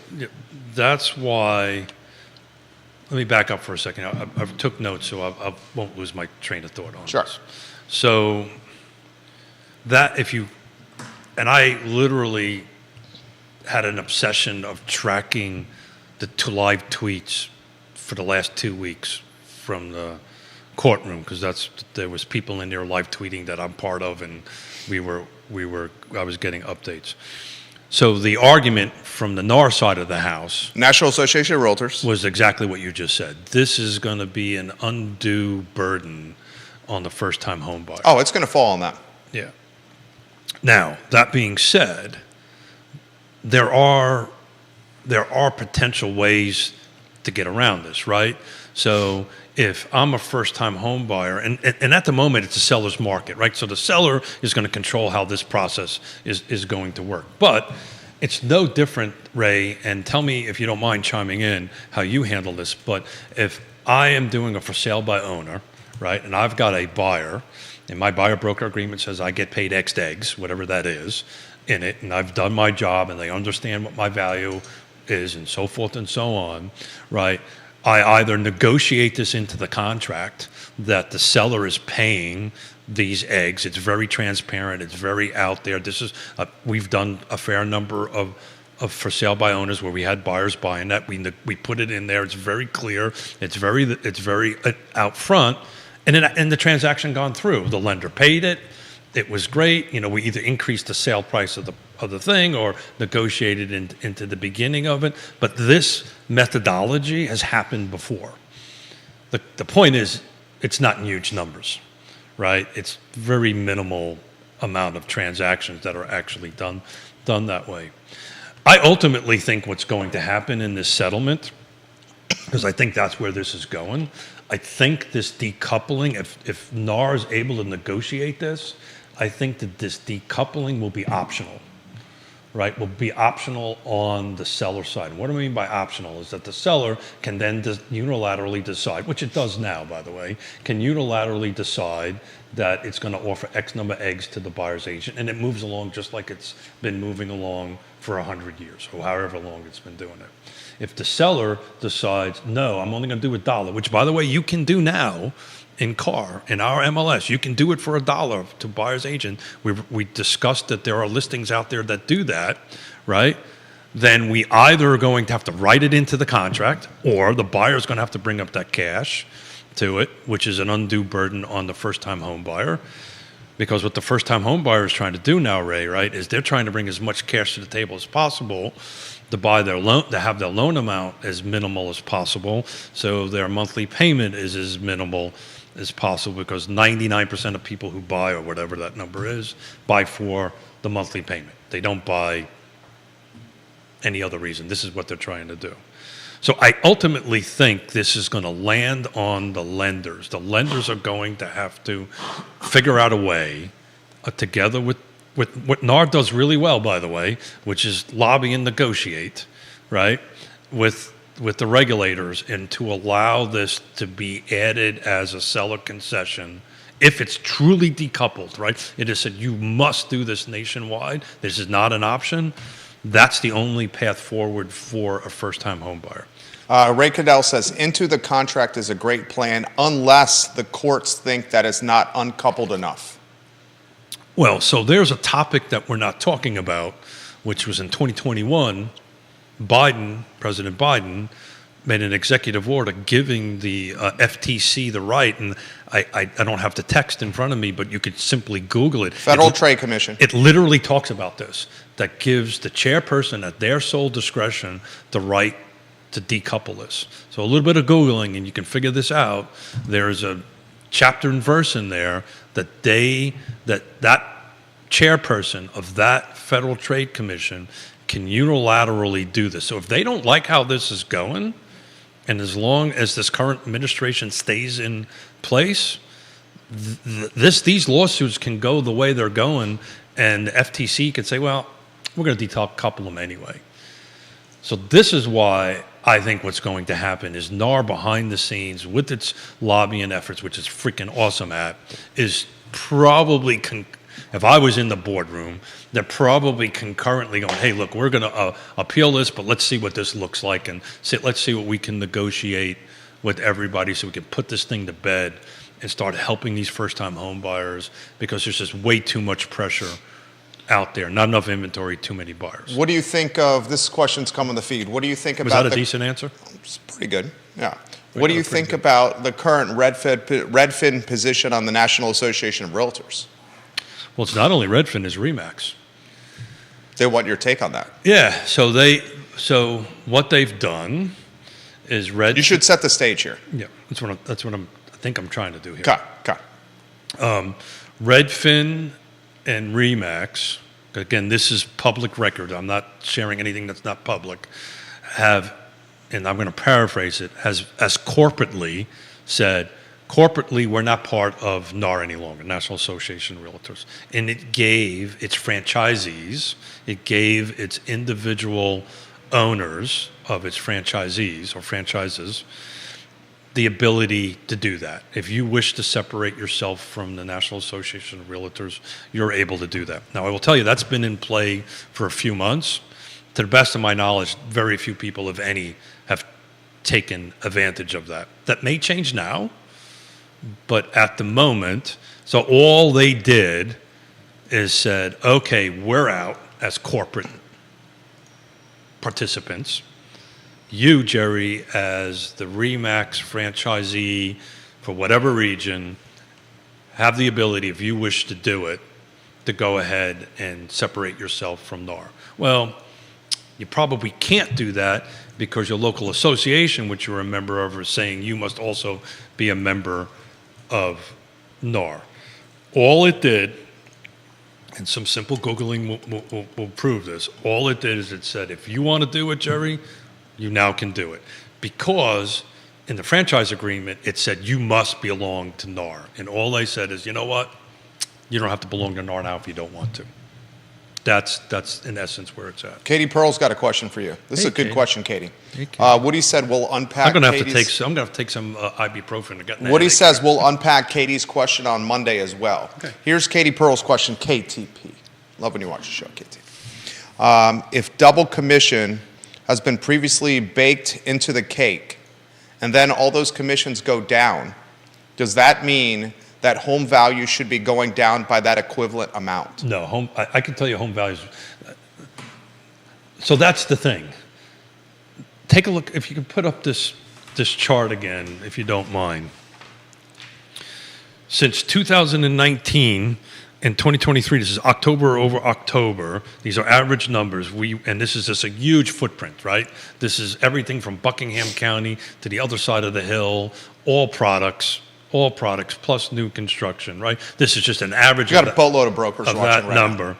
Speaker 1: That's why... Let me back up for a second. I took notes, so I won't lose my train of thought on this. So that if you... And I literally had an obsession of tracking the 2 live tweets for the last 2 weeks from the courtroom, because there was people in there live tweeting that I'm part of, and I was getting updates. So the argument from the NAR side of the house,
Speaker 2: National Association of Realtors,
Speaker 1: was exactly what you just said. This is going to be an undue burden on the first-time home buyer.
Speaker 2: Oh, it's going to fall on that.
Speaker 1: Yeah. Now, that being said, there are potential ways to get around this, right? So if I'm a first-time home buyer, and at the moment it's a seller's market, right? So the seller is going to control how this process is going to work. But it's no different, Ray, and tell me if you don't mind chiming in how you handle this, but if I am doing a for sale by owner, right, and I've got a buyer, and my buyer broker agreement says I get paid X eggs, whatever that is, in it, and I've done my job, and they understand what my value is and so forth and so on, right? I either negotiate this into the contract that the seller is paying these eggs. It's very transparent. It's very out there. We've done a fair number of for sale by owners where we had buyers buying that. We put it in there. It's very clear. It's very out front. And the transaction gone through. The lender paid it. It was great. We either increased the sale price of the thing or negotiated into the beginning of it. But this methodology has happened before. The point is, it's not in huge numbers, right? It's very minimal amount of transactions that are actually done that way. I ultimately think what's going to happen in this settlement, because I think that's where this is going, I think this decoupling, if NAR is able to negotiate this, I think that this decoupling will be optional, right? Will be optional on the seller side. What do I mean by optional is that the seller can then unilaterally decide, which it does now, by the way, can unilaterally decide that it's going to offer X number of eggs to the buyer's agent, and it moves along just like it's been moving along for 100 years, or however long it's been doing it. If the seller decides, no, I'm only going to do $1, which, by the way, you can do now in our MLS. You can do it for $1 to buyer's agent. We discussed that there are listings out there that do that, right? Then we either are going to have to write it into the contract, or the buyer's going to have to bring up that cash to it, which is an undue burden on the first-time home buyer. Because what the first-time home buyer is trying to do now, Ray, right, is they're trying to bring as much cash to the table as possible to buy their loan, to have their loan amount as minimal as possible, so their monthly payment is as minimal as possible. Because 99% of people who buy, or whatever that number is, buy for the monthly payment. They don't buy any other reason. This is what they're trying to do. So I ultimately think this is going to land on the lenders. The lenders are going to have to figure out a way, together with what NAR does really well, by the way, which is lobby and negotiate, right, with the regulators, and to allow this to be added as a seller concession if it's truly decoupled, right? It is said you must do this nationwide. This is not an option. That's the only path forward for a first-time home buyer.
Speaker 2: Ray Cadell says, into the contract is a great plan unless the courts think that it's not uncoupled enough.
Speaker 1: Well, so there's a topic that we're not talking about, which was in 2021, President Biden, made an executive order giving the FTC the right, and I don't have the text in front of me, but you could simply Google it.
Speaker 2: Federal Trade Commission.
Speaker 1: It literally talks about this, that gives the chairperson at their sole discretion the right to decouple this. So a little bit of Googling and you can figure this out. There's a chapter and verse in there that that chairperson of that Federal Trade Commission can unilaterally do this. So if they don't like how this is going, and as long as this current administration stays in place, these lawsuits can go the way they're going, and the FTC could say, well, we're going to decouple them anyway. So this is why I think what's going to happen is NAR behind the scenes with its lobbying efforts, which is freaking awesome is probably, if I was in the boardroom, they're probably concurrently going, hey, look, we're going to appeal this, but let's see what this looks like, and let's see what we can negotiate with everybody so we can put this thing to bed and start helping these first-time home buyers, because there's just way too much pressure out there. Not enough inventory, too many buyers.
Speaker 2: What do you think of, this question's come on the feed, what do you think about...
Speaker 1: Was that a decent answer?
Speaker 2: It's pretty good, yeah. What do you think about the current Redfin position on the National Association of Realtors?
Speaker 1: Well, it's not only Redfin, it's RE/MAX.
Speaker 2: They want your take on that.
Speaker 1: Yeah, so what they've done is
Speaker 2: You should set the stage here.
Speaker 1: Yeah, that's what I think I'm trying to do here.
Speaker 2: Okay.
Speaker 1: Redfin and RE/MAX, again, this is public record. I'm not sharing anything that's not public. Have, and I'm going to paraphrase it, as corporately said, corporately, we're not part of NAR any longer, National Association of Realtors. And it gave its franchisees, it gave its individual owners of its franchisees or franchises the ability to do that. If you wish to separate yourself from the National Association of Realtors, you're able to do that. Now, I will tell you, that's been in play for a few months. to the best of my knowledge, very few people, if any, have taken advantage of that. That may change now, but at the moment, so all they did is said, okay, we're out as corporate participants. You, Jerry, as the RE/MAX franchisee for whatever region, have the ability, if you wish to do it, to go ahead and separate yourself from NAR. Well, you probably can't do that because your local association, which you're a member of, is saying you must also be a member of NAR. All it did, and some simple Googling will prove this, all it did is it said, if you want to do it, Jerry, you now can do it. Because in the franchise agreement, it said you must belong to NAR. And all they said is, you know what? You don't have to belong to NAR now if you don't want to. That's in essence where it's at.
Speaker 2: Katie Pearl's got a question for you. This is a good
Speaker 1: Katie.
Speaker 2: question, Katie.
Speaker 1: Hey, Katie.
Speaker 2: Woody said we'll unpack
Speaker 1: I'm gonna have
Speaker 2: Katie's...
Speaker 1: to take some ibuprofen to get.
Speaker 2: Woody says we'll unpack Katie's question on Monday as well.
Speaker 1: Okay.
Speaker 2: Here's Katie Pearl's question, KTP. Love when you watch the show, KT. If double commission has been previously baked into the cake, and then all those commissions go down, does that mean that home value should be going down by that equivalent amount?
Speaker 1: No, I can tell you home values. So that's the thing. Take a look, if you can put up this chart again, if you don't mind. Since 2019 and 2023, this is October over October. These are average numbers. And this is just a huge footprint, right? This is everything from Buckingham County to the other side of the hill, all products plus new construction, right? This is just an average.
Speaker 2: You got a boatload of brokers
Speaker 1: of
Speaker 2: watching
Speaker 1: that
Speaker 2: right
Speaker 1: number.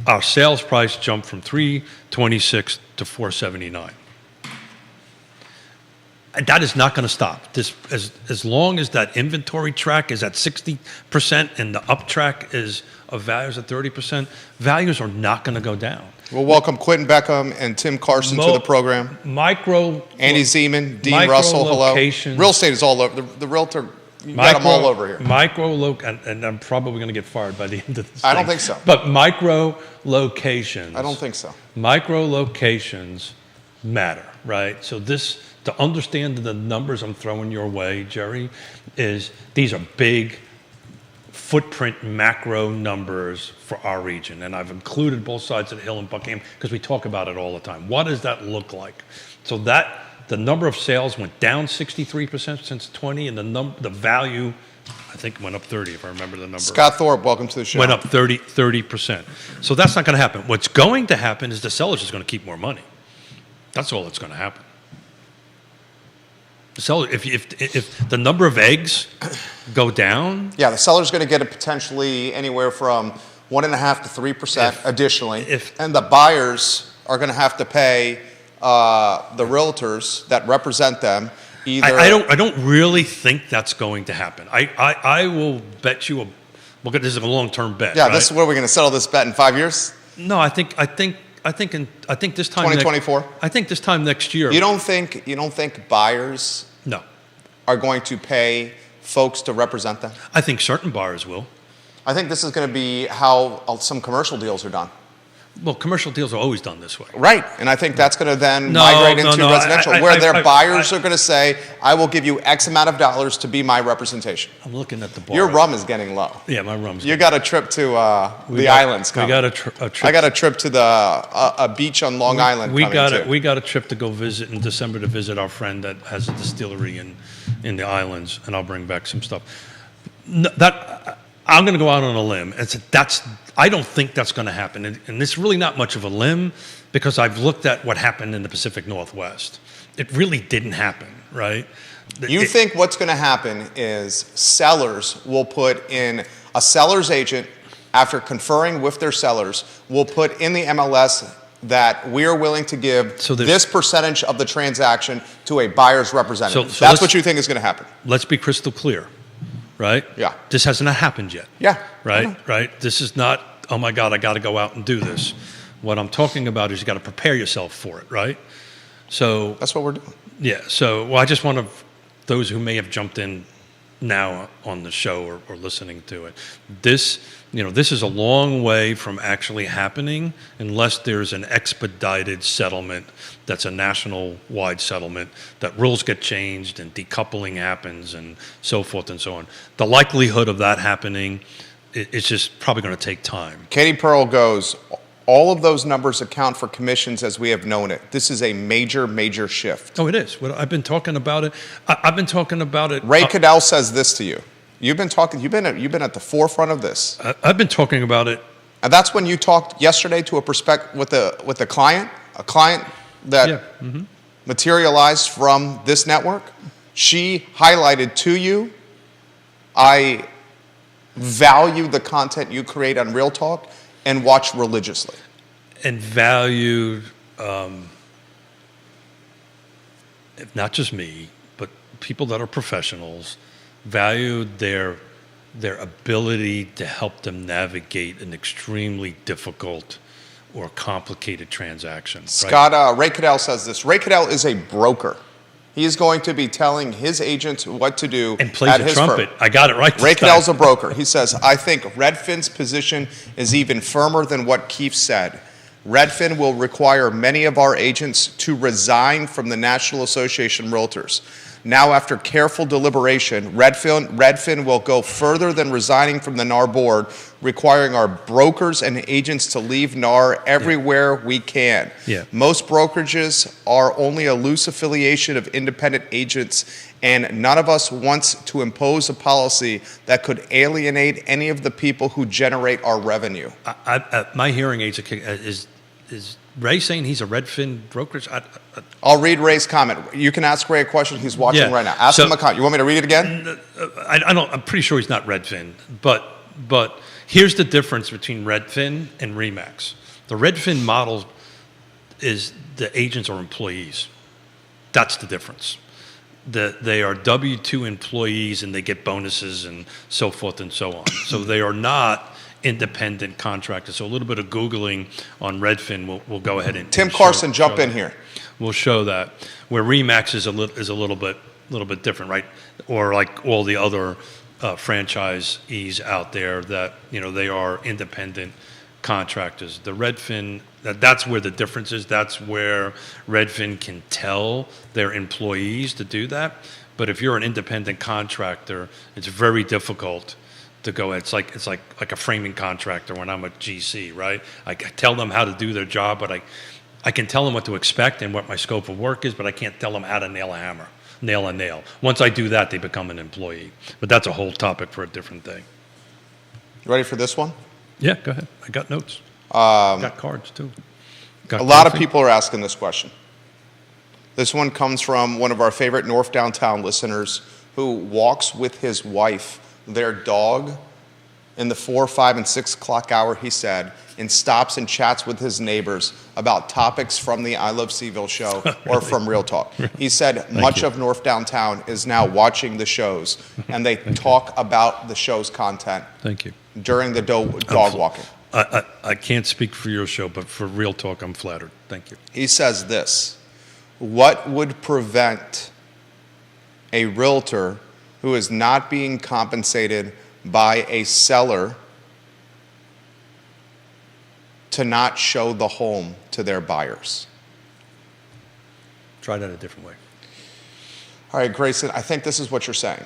Speaker 1: Our sales price jumped from $326 to $479. And that is not going to stop. This, as long as that inventory track is at 60% and the up track is of values at 30%, values are not going to go down.
Speaker 2: We'll welcome Quentin Beckham and Tim Carson to the program. Andy Zeman, Dean Russell, hello. Real estate is all over. The realtor, you got them all over here.
Speaker 1: And I'm probably going to get fired by the end of this
Speaker 2: I don't think so.
Speaker 1: But micro locations.
Speaker 2: I don't think so.
Speaker 1: Micro locations matter, right? So to understand the numbers I'm throwing your way, Jerry, is these are big footprint macro numbers for our region. And I've included both sides of the hill and Buckingham because we talk about it all the time. What does that look like? So the number of sales went down 63% since 20, and the value, I think, went up 30, if I remember the number.
Speaker 2: Scott Thorpe, welcome to the show.
Speaker 1: Went up 30%. So that's not going to happen. What's going to happen is the sellers is going to keep more money. That's all that's going to happen. So if the number of eggs go down,
Speaker 2: yeah, the seller's going to get it potentially anywhere from 1.5% to 3% additionally, and the buyers are going to have to pay the realtors that represent them either.
Speaker 1: I don't really think that's going to happen. I will bet you this is a long-term bet.
Speaker 2: Yeah,
Speaker 1: right?
Speaker 2: this is where we're going to settle this bet in 5 years.
Speaker 1: No, I think this time
Speaker 2: 2024.
Speaker 1: I think this time next year.
Speaker 2: You don't think buyers are going to pay folks to represent them?
Speaker 1: I think certain buyers will.
Speaker 2: I think this is going to be how some commercial deals are done.
Speaker 1: Well, commercial deals are always done this way.
Speaker 2: Right, and I think that's going to then migrate into residential, where their buyers are going to say, I will give you X amount of dollars to be my representation.
Speaker 1: I'm looking at the bar.
Speaker 2: Your rum is getting low.
Speaker 1: Yeah, my rum's
Speaker 2: You got a trip to the islands coming.
Speaker 1: We got a trip.
Speaker 2: I got a trip to a beach on Long Island
Speaker 1: we
Speaker 2: coming
Speaker 1: got a trip to go visit in December to visit our friend that has a distillery in the islands, and I'll bring back some stuff. I'm going to go out on a limb and say I don't think that's going to happen. And it's really not much of a limb because I've looked at what happened in the Pacific Northwest. It really didn't happen, right?
Speaker 2: You think what's going to happen is sellers will put in a seller's agent, after conferring with their sellers, will put in the MLS that we're willing to give this percentage of the transaction to a buyer's representative. So that's what you think is going to happen.
Speaker 1: Let's be crystal clear. Right?
Speaker 2: Yeah.
Speaker 1: This hasn't happened yet.
Speaker 2: Yeah.
Speaker 1: Right? This is not, oh my God, I got to go out and do this. What I'm talking about is you got to prepare yourself for it, right? So
Speaker 2: that's what we're doing.
Speaker 1: Yeah. So, I just want those who may have jumped in now on the show or listening to it. This is a long way from actually happening unless there's an expedited settlement that's a national-wide settlement, that rules get changed and decoupling happens and so forth and so on. The likelihood of that happening, it's just probably going to take time.
Speaker 2: Katie Pearl goes, all of those numbers account for commissions as we have known it. This is a major, major shift.
Speaker 1: Oh, it is. Well, I've been talking about it. I've been talking about it.
Speaker 2: Ray Cadell says this to you. You've been at the forefront of this.
Speaker 1: I've been talking about it.
Speaker 2: And that's when you talked yesterday to with a client that materialized from this network. She highlighted to you, I value the content you create on Real Talk and watch religiously.
Speaker 1: And valued, not just me, but people that are professionals, valued their ability to help them navigate an extremely difficult or complicated transaction.
Speaker 2: Scott, Ray Cadell says this. Ray Cadell is a broker. He is going to be telling his agents what to do
Speaker 1: and plays a trumpet.
Speaker 2: firm.
Speaker 1: I got it right.
Speaker 2: Ray Cadell's a broker. He says, I think Redfin's position is even firmer than what Keefe said. Redfin will require many of our agents to resign from the National Association of Realtors. Now, after careful deliberation, Redfin will go further than resigning from the NAR board, requiring our brokers and agents to leave NAR everywhere we can.
Speaker 1: Yeah.
Speaker 2: Most brokerages are only a loose affiliation of independent agents, and none of us wants to impose a policy that could alienate any of the people who generate our revenue.
Speaker 1: My hearing aids is Ray saying he's a Redfin brokerage?
Speaker 2: I'll read Ray's comment. You can ask Ray a question. He's watching right now. Ask him a comment. You want me to read it again?
Speaker 1: I'm pretty sure he's not Redfin. But here's the difference between Redfin and Remax. The Redfin model is the agents are employees. That's the difference. They are W-2 employees and they get bonuses and so forth and so on. So they are not independent contractors. So a little bit of Googling on Redfin will go ahead and
Speaker 2: Tim Carson, jump in here.
Speaker 1: We'll show that. Where Remax is a little bit different, right? Or like all the other franchisees out there that they are independent contractors. The Redfin, that's where the difference is. That's where Redfin can tell their employees to do that. But if you're an independent contractor, it's very difficult to go. It's like a framing contractor when I'm a GC, right? I tell them how to do their job, but I can tell them what to expect and what my scope of work is, but I can't tell them how to nail a nail. Once I do that, they become an employee. But that's a whole topic for a different day.
Speaker 2: You ready for this one?
Speaker 1: Yeah, go ahead. I got notes. Got cards too.
Speaker 2: A lot of people are asking this question. This one comes from one of our favorite North Downtown listeners who walks with his wife, their dog, in the 4, 5, and 6 o'clock hour, he said, and stops and chats with his neighbors about topics from the I Love Seville show or from Real Talk. He said much of North Downtown is now watching the shows, and they talk about the show's content.
Speaker 1: Thank you.
Speaker 2: During the dog walking.
Speaker 1: I can't speak for your show, but for Real Talk, I'm flattered. Thank you.
Speaker 2: He says this: what would prevent a realtor who is not being compensated by a seller to not show the home to their buyers?
Speaker 1: Try that a different way.
Speaker 2: All right, Grayson, I think this is what you're saying.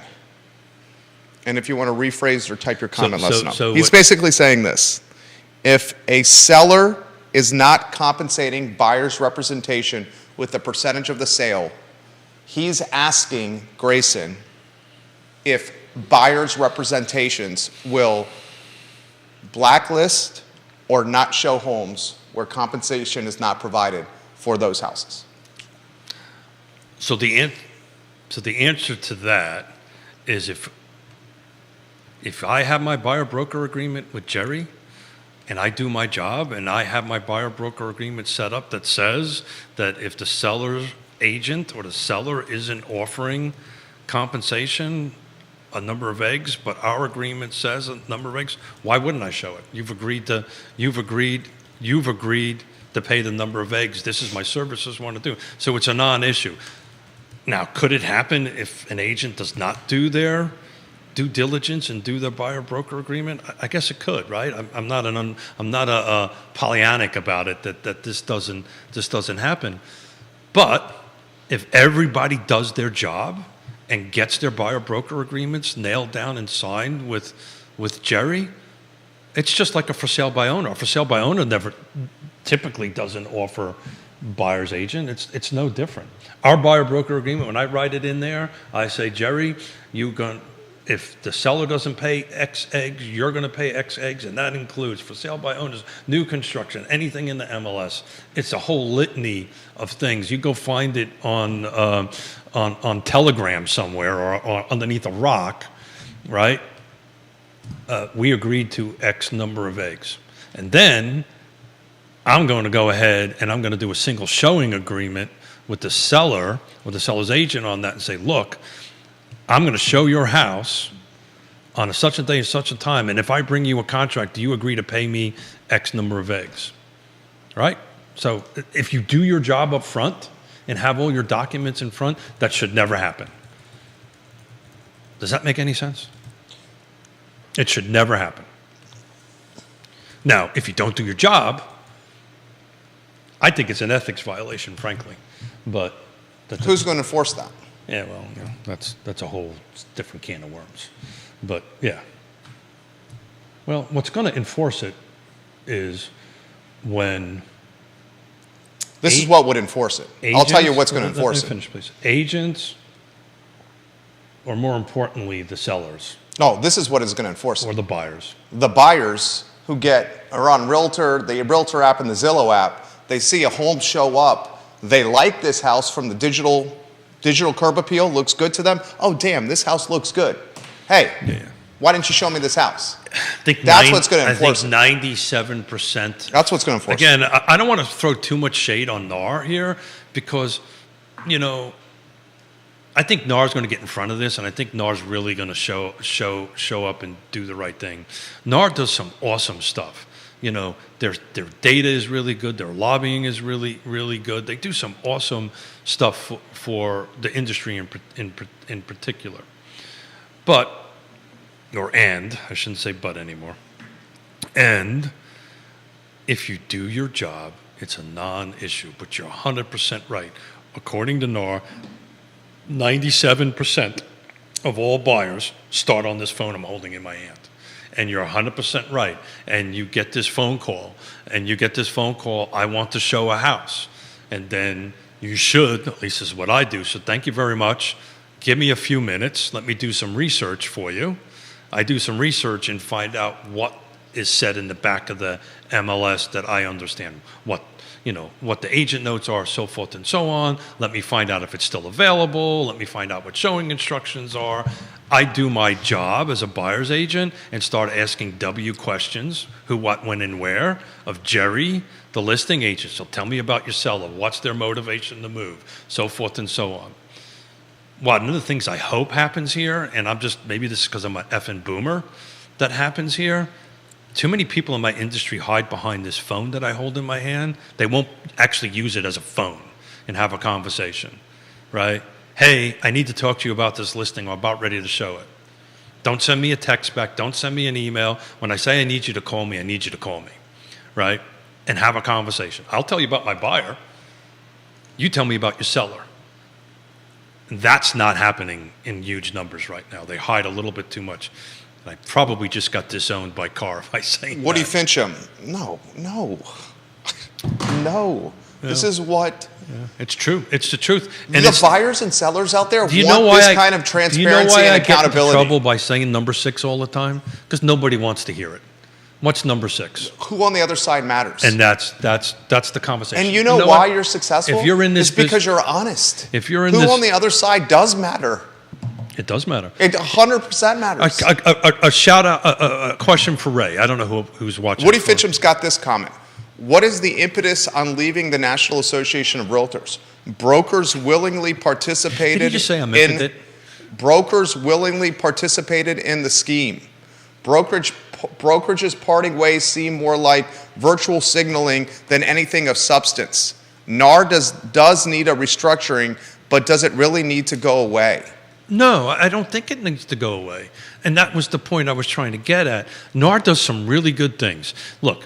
Speaker 2: And if you want to rephrase or type your comment, let us know. He's basically saying this: if a seller is not compensating buyer's representation with a percentage of the sale, he's asking Grayson if buyer's representations will blacklist or not show homes where compensation is not provided for those houses.
Speaker 1: So the answer to that is if I have my buyer broker agreement with Jerry and I do my job and I have my buyer broker agreement set up that says that if the seller's agent or the seller isn't offering compensation, a number of eggs, but our agreement says a number of eggs, why wouldn't I show it? You've agreed to pay the number of eggs. This is my services want to do. So it's a non-issue. Now, could it happen if an agent does not do their due diligence and do their buyer broker agreement? I guess it could, right? I'm not a Pollyannic about it that this doesn't happen. But if everybody does their job and gets their buyer broker agreements nailed down and signed with Jerry, it's just like a for sale by owner. A for sale by owner never typically doesn't offer buyer's agent. It's no different. Our buyer broker agreement, when I write it in there, I say, Jerry, if the seller doesn't pay X eggs, you're going to pay X eggs, and that includes for sale by owners, new construction, anything in the MLS. It's a whole litany of things. You go find it on Telegram somewhere or underneath a rock, right? We agreed to X number of eggs. And then I'm going to go ahead and I'm going to do a single showing agreement with the seller, with the seller's agent on that and say, look, I'm going to show your house on such a day and such a time, and if I bring you a contract, do you agree to pay me X number of eggs? Right? So if you do your job up front and have all your documents in front, that should never happen. Does that make any sense? It should never happen. Now, if you don't do your job, I think it's an ethics violation, frankly. But
Speaker 2: who's going to enforce that?
Speaker 1: Yeah, well, that's a whole different can of worms. But yeah. Well, what's going to enforce it is when
Speaker 2: this is what would enforce it. I'll tell you what's going to enforce it.
Speaker 1: Finish, please. Agents, or more importantly, the sellers.
Speaker 2: No, this is what is going to enforce it.
Speaker 1: Or the buyers.
Speaker 2: The buyers who are on Realtor, the Realtor app and the Zillow app, they see a home show up. They like this house from the digital curb appeal, looks good to them. Oh, damn, this house looks good. Hey, why didn't you show me this house? That's what's going to enforce it.
Speaker 1: I think 97%.
Speaker 2: That's what's going to enforce it.
Speaker 1: Again, I don't want to throw too much shade on NAR here because, I think NAR's going to get in front of this, and I think NAR's really going to show up and do the right thing. NAR does some awesome stuff. Their data is really good. Their lobbying is really, really good. They do some awesome stuff for the industry in particular. I shouldn't say but anymore. And if you do your job, it's a non-issue. But you're 100% right. According to NAR, 97% of all buyers start on this phone I'm holding in my hand. And you're 100% right. And you get this phone call, I want to show a house. And then you should, at least this is what I do, so thank you very much. Give me a few minutes. Let me do some research for you. I do some research and find out what is said in the back of the MLS that I understand, what the agent notes are, so forth and so on. Let me find out if it's still available. Let me find out what showing instructions are. I do my job as a buyer's agent and start asking W questions, who, what, when, and where, of Jerry, the listing agent. So tell me about your seller. What's their motivation to move? So forth and so on. One of the things I hope happens here, and maybe this is because I'm an effing boomer, that happens here, too many people in my industry hide behind this phone that I hold in my hand. They won't actually use it as a phone and have a conversation, right? Hey, I need to talk to you about this listing. I'm about ready to show it. Don't send me a text back. Don't send me an email. When I say I need you to call me, I need you to call me, right? And have a conversation. I'll tell you about my buyer. You tell me about your seller. That's not happening in huge numbers right now. They hide a little bit too much. I probably just got disowned by Carr by saying
Speaker 2: Woody Fincham. No. This is what...
Speaker 1: Yeah, it's true. It's the truth.
Speaker 2: And the buyers and sellers out there want this kind of transparency and accountability. Do you know why I get in trouble
Speaker 1: by saying number 6 all the time? Because nobody wants to hear it. What's number 6?
Speaker 2: Who on the other side matters.
Speaker 1: And that's the conversation.
Speaker 2: And you know why you're successful?
Speaker 1: If you're in this,
Speaker 2: it's because you're honest.
Speaker 1: If you're in
Speaker 2: who on the other side does matter.
Speaker 1: It does matter.
Speaker 2: It 100% matters.
Speaker 1: A shout out, a question for Ray. I don't know who's watching.
Speaker 2: Woody Fincham's got this comment. What is the impetus on leaving the National Association of Realtors? Brokers willingly participated.
Speaker 1: Did you just say I mentioned it?
Speaker 2: Brokers willingly participated in the scheme. Brokerage's parting ways seem more like virtual signaling than anything of substance. NAR does need a restructuring, but does it really need to go away?
Speaker 1: No, I don't think it needs to go away. And that was the point I was trying to get at. NAR does some really good things. Look,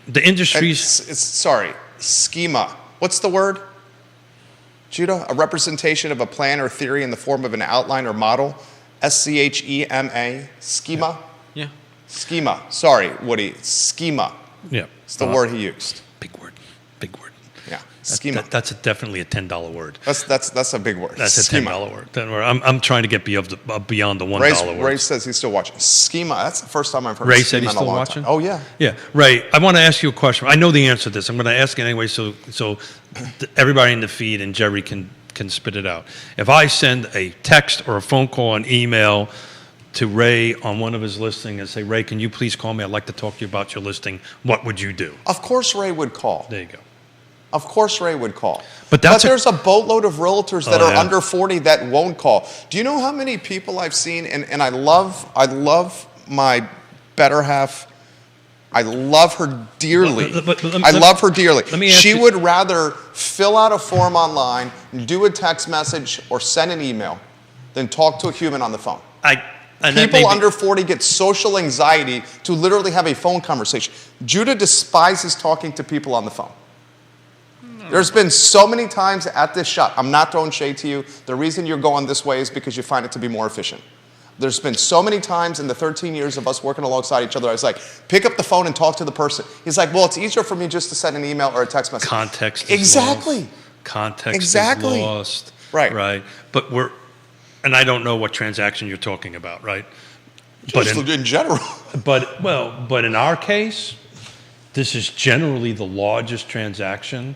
Speaker 1: the industry's...
Speaker 2: Sorry, schema. What's the word? Judah? A representation of a plan or theory in the form of an outline or model. SCHEMA. Schema?
Speaker 3: Yeah.
Speaker 2: Schema. Sorry, Woody. Schema.
Speaker 1: Yeah.
Speaker 2: It's the word he used.
Speaker 1: Big word. Big word.
Speaker 2: Yeah. Schema.
Speaker 1: That's definitely a $10 word.
Speaker 2: That's a big word.
Speaker 1: That's
Speaker 2: Schema.
Speaker 1: a $10 word. I'm trying to get beyond the $1 word.
Speaker 2: Ray says he's still watching. Schema. That's the first time I've heard
Speaker 1: Ray
Speaker 2: schema
Speaker 1: said he's
Speaker 2: in a
Speaker 1: still
Speaker 2: long
Speaker 1: watching?
Speaker 2: time. Oh, yeah.
Speaker 1: Yeah. Ray, I want to ask you a question. I know the answer to this. I'm going to ask it anyway so everybody in the feed and Jerry can spit it out. If I send a text or a phone call, an email to Ray on one of his listings and say, Ray, can you please call me? I'd like to talk to you about your listing. What would you do?
Speaker 2: Of course Ray would call.
Speaker 1: There you go.
Speaker 2: Of course Ray would call.
Speaker 1: But
Speaker 2: there's a boatload of realtors that are
Speaker 1: yeah.
Speaker 2: under 40 that won't call. Do you know how many people I've seen? And I love my better half. I love her dearly. I love her dearly. She would rather fill out a form online, do a text message, or send an email than talk to a human on the phone. People under 40 get social anxiety to literally have a phone conversation. Judah despises talking to people on the phone. There's been so many times at this shop, I'm not throwing shade to you, the reason you're going this way is because you find it to be more efficient. There's been so many times in the 13 years of us working alongside each other, I was like, pick up the phone and talk to the person. He's like, well, it's easier for me just to send an email or a text message.
Speaker 1: Context is
Speaker 2: exactly.
Speaker 1: lost. Context
Speaker 2: exactly.
Speaker 1: is lost.
Speaker 2: Right.
Speaker 1: But and I don't know what transaction you're talking about, right?
Speaker 2: Just in general.
Speaker 1: But in our case, this is generally the largest transaction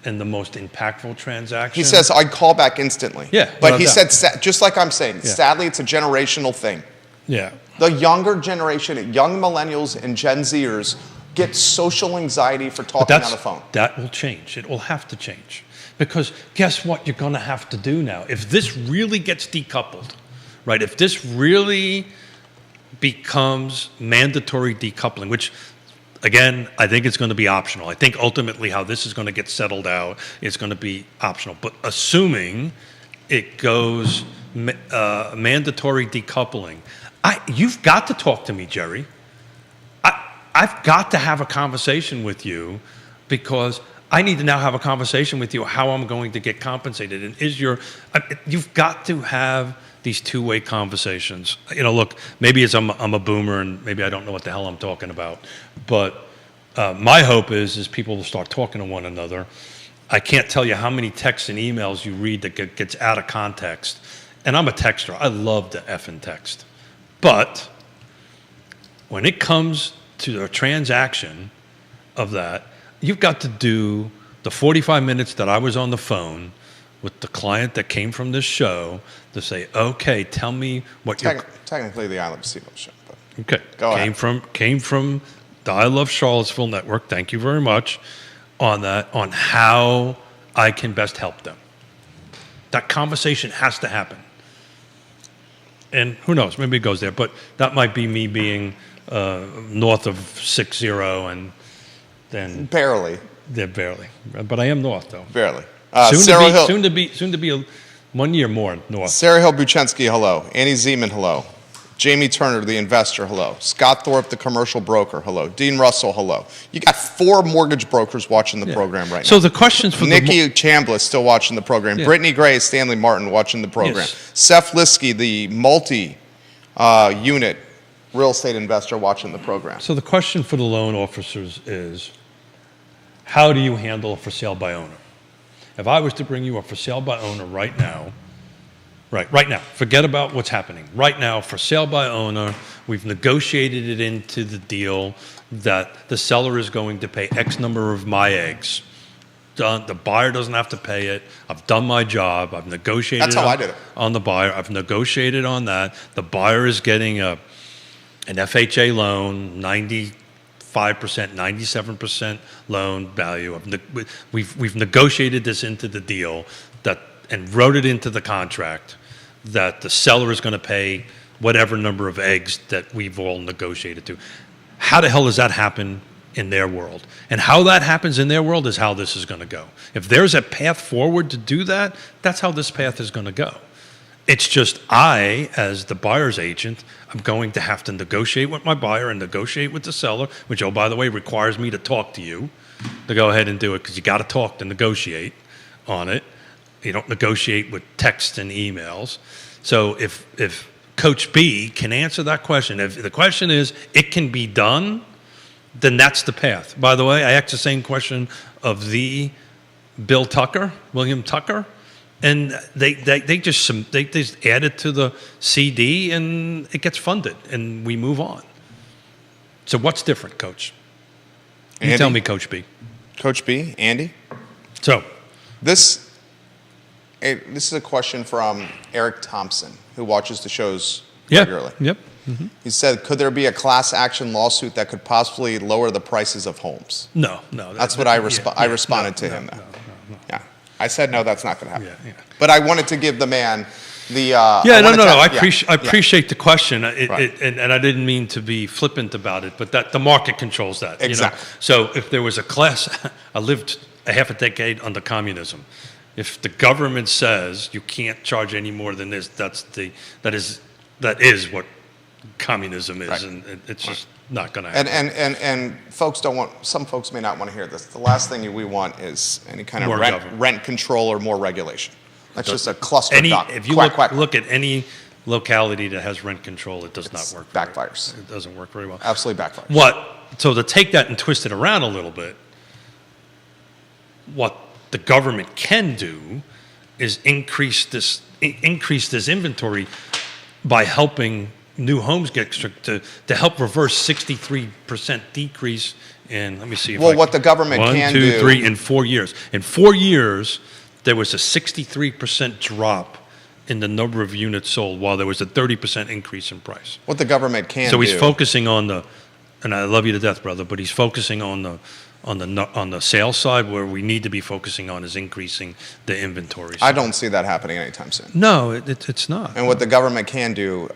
Speaker 1: and the most impactful transaction.
Speaker 2: He says, I'd call back instantly.
Speaker 1: Yeah.
Speaker 2: But he said, just like I'm saying, sadly, it's a generational thing.
Speaker 1: Yeah.
Speaker 2: The younger generation, young millennials and Gen Zers get social anxiety for talking on the phone.
Speaker 1: That will change. It will have to change. Because guess what you're going to have to do now? If this really gets decoupled, right? If this really becomes mandatory decoupling, which, again, I think it's going to be optional. I think ultimately how this is going to get settled out is going to be optional. But assuming it goes mandatory decoupling, you've got to talk to me, Jerry. I've got to have a conversation with you because I need to now have a conversation with you how I'm going to get compensated. And you've got to have these two-way conversations. Look, maybe I'm a boomer and maybe I don't know what the hell I'm talking about. But my hope is people will start talking to one another. I can't tell you how many texts and emails you read that gets out of context. And I'm a texter. I love to effing text. But when it comes to a transaction of that, you've got to do the 45 minutes that I was on the phone with the client that came from this show to say, okay, tell me what
Speaker 2: technically the I Love Steamboat show. But
Speaker 1: okay.
Speaker 2: Go ahead.
Speaker 1: Came from the I Love Charlottesville network. Thank you very much on that, on how I can best help them. That conversation has to happen. And who knows, maybe it goes there, but that might be me being north of 6-0 and then
Speaker 2: barely.
Speaker 1: Yeah, barely. But I am north though.
Speaker 2: Barely.
Speaker 1: Soon to be 1 year more north.
Speaker 2: Sarah Hill Buchensky, hello. Annie Zeman, hello. Jamie Turner, the investor, hello. Scott Thorpe, the commercial broker, hello. Dean Russell, hello. You got 4 mortgage brokers watching the program right now.
Speaker 1: So the questions for
Speaker 2: Nikki Chambliss still watching the program. Yeah. Brittany Gray, Stanley Martin watching the program. Yes. Seth Liskey, the multi-unit real estate investor watching the program.
Speaker 1: So the question for the loan officers is, how do you handle a for sale by owner? If I was to bring you a for sale by owner right now, forget about what's happening. Right now, for sale by owner, we've negotiated it into the deal that the seller is going to pay X number of my eggs. Done. The buyer doesn't have to pay it. I've done my job. I've negotiated.
Speaker 2: That's how I did it.
Speaker 1: On the buyer. I've negotiated on that. The buyer is getting an FHA loan, 95%, 97% loan value. We've negotiated this into the deal and wrote it into the contract that the seller is going to pay whatever number of eggs that we've all negotiated to. How the hell does that happen in their world? And how that happens in their world is how this is going to go. If there's a path forward to do that, that's how this path is going to go. It's just I, as the buyer's agent, I'm going to have to negotiate with my buyer and negotiate with the seller, which, oh, by the way, requires me to talk to you to go ahead and do it, because you got to talk to negotiate on it. You don't negotiate with text and emails. So if Coach B can answer that question, if the question is, it can be done, then that's the path. By the way, I asked the same question of the William Tucker, and they just add it to the CD and it gets funded and we move on. So what's different, Coach? You tell me, Coach B.
Speaker 2: Coach B, Andy?
Speaker 1: So
Speaker 2: This is a question from Eric Thompson, who watches the shows regularly.
Speaker 1: Yep.
Speaker 2: He said, could there be a class action lawsuit that could possibly lower the prices of homes?
Speaker 1: No.
Speaker 2: That's what I responded to him.
Speaker 1: No.
Speaker 2: Yeah. I said, no, that's not going to happen.
Speaker 1: Yeah.
Speaker 2: But I wanted to give the man the...
Speaker 1: I appreciate the question,
Speaker 2: Right.
Speaker 1: and I didn't mean to be flippant about it, but that the market controls that.
Speaker 2: Exactly.
Speaker 1: So if there was a class, I lived a half a decade under communism. If the government says you can't charge any more than this, that is what communism is,
Speaker 2: Right.
Speaker 1: and it's just not going to happen.
Speaker 2: And some folks may not want to hear this. The last thing we want is any kind of
Speaker 1: More government.
Speaker 2: rent control or more regulation. That's just a cluster
Speaker 1: If you look at any locality that has rent control, it does not work.
Speaker 2: Backfires.
Speaker 1: It doesn't work very well.
Speaker 2: Absolutely backfires.
Speaker 1: So to take that and twist it around a little bit, what the government can do is increase this inventory by helping new homes get to help reverse 63% decrease in, let me see if
Speaker 2: what the government can do...
Speaker 1: 1, 2, 3, in 4 years. In 4 years, there was a 63% drop in the number of units sold, while there was a 30% increase in price.
Speaker 2: What the government can do...
Speaker 1: So he's focusing on and I love you to death, brother, but he's focusing on the sales side. Where we need to be focusing on is increasing the inventory side.
Speaker 2: I don't see that happening anytime soon.
Speaker 1: No, it's not.
Speaker 2: And what the government can do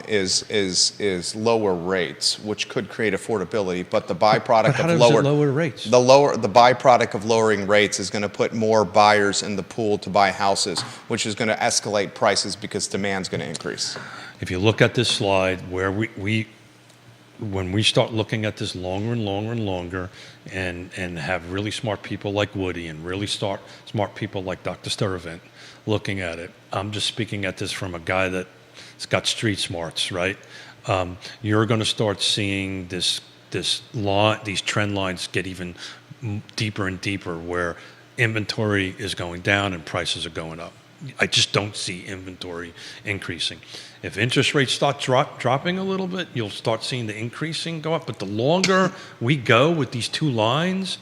Speaker 2: is lower rates, which could create affordability. But the byproduct
Speaker 1: How
Speaker 2: of
Speaker 1: does it lower rates?
Speaker 2: the byproduct of lowering rates is going to put more buyers in the pool to buy houses, which is going to escalate prices because demand's going to increase.
Speaker 1: If you look at this slide, where when we start looking at this longer and longer and longer, and have really smart people like Woody and really smart people like Dr. Sturtevant looking at it, I'm just speaking at this from a guy that's got street smarts, right? You're going to start seeing these trend lines get even deeper and deeper, where inventory is going down and prices are going up. I just don't see inventory increasing. If interest rates start dropping a little bit, you'll start seeing the increasing go up. But the longer we go with these two lines,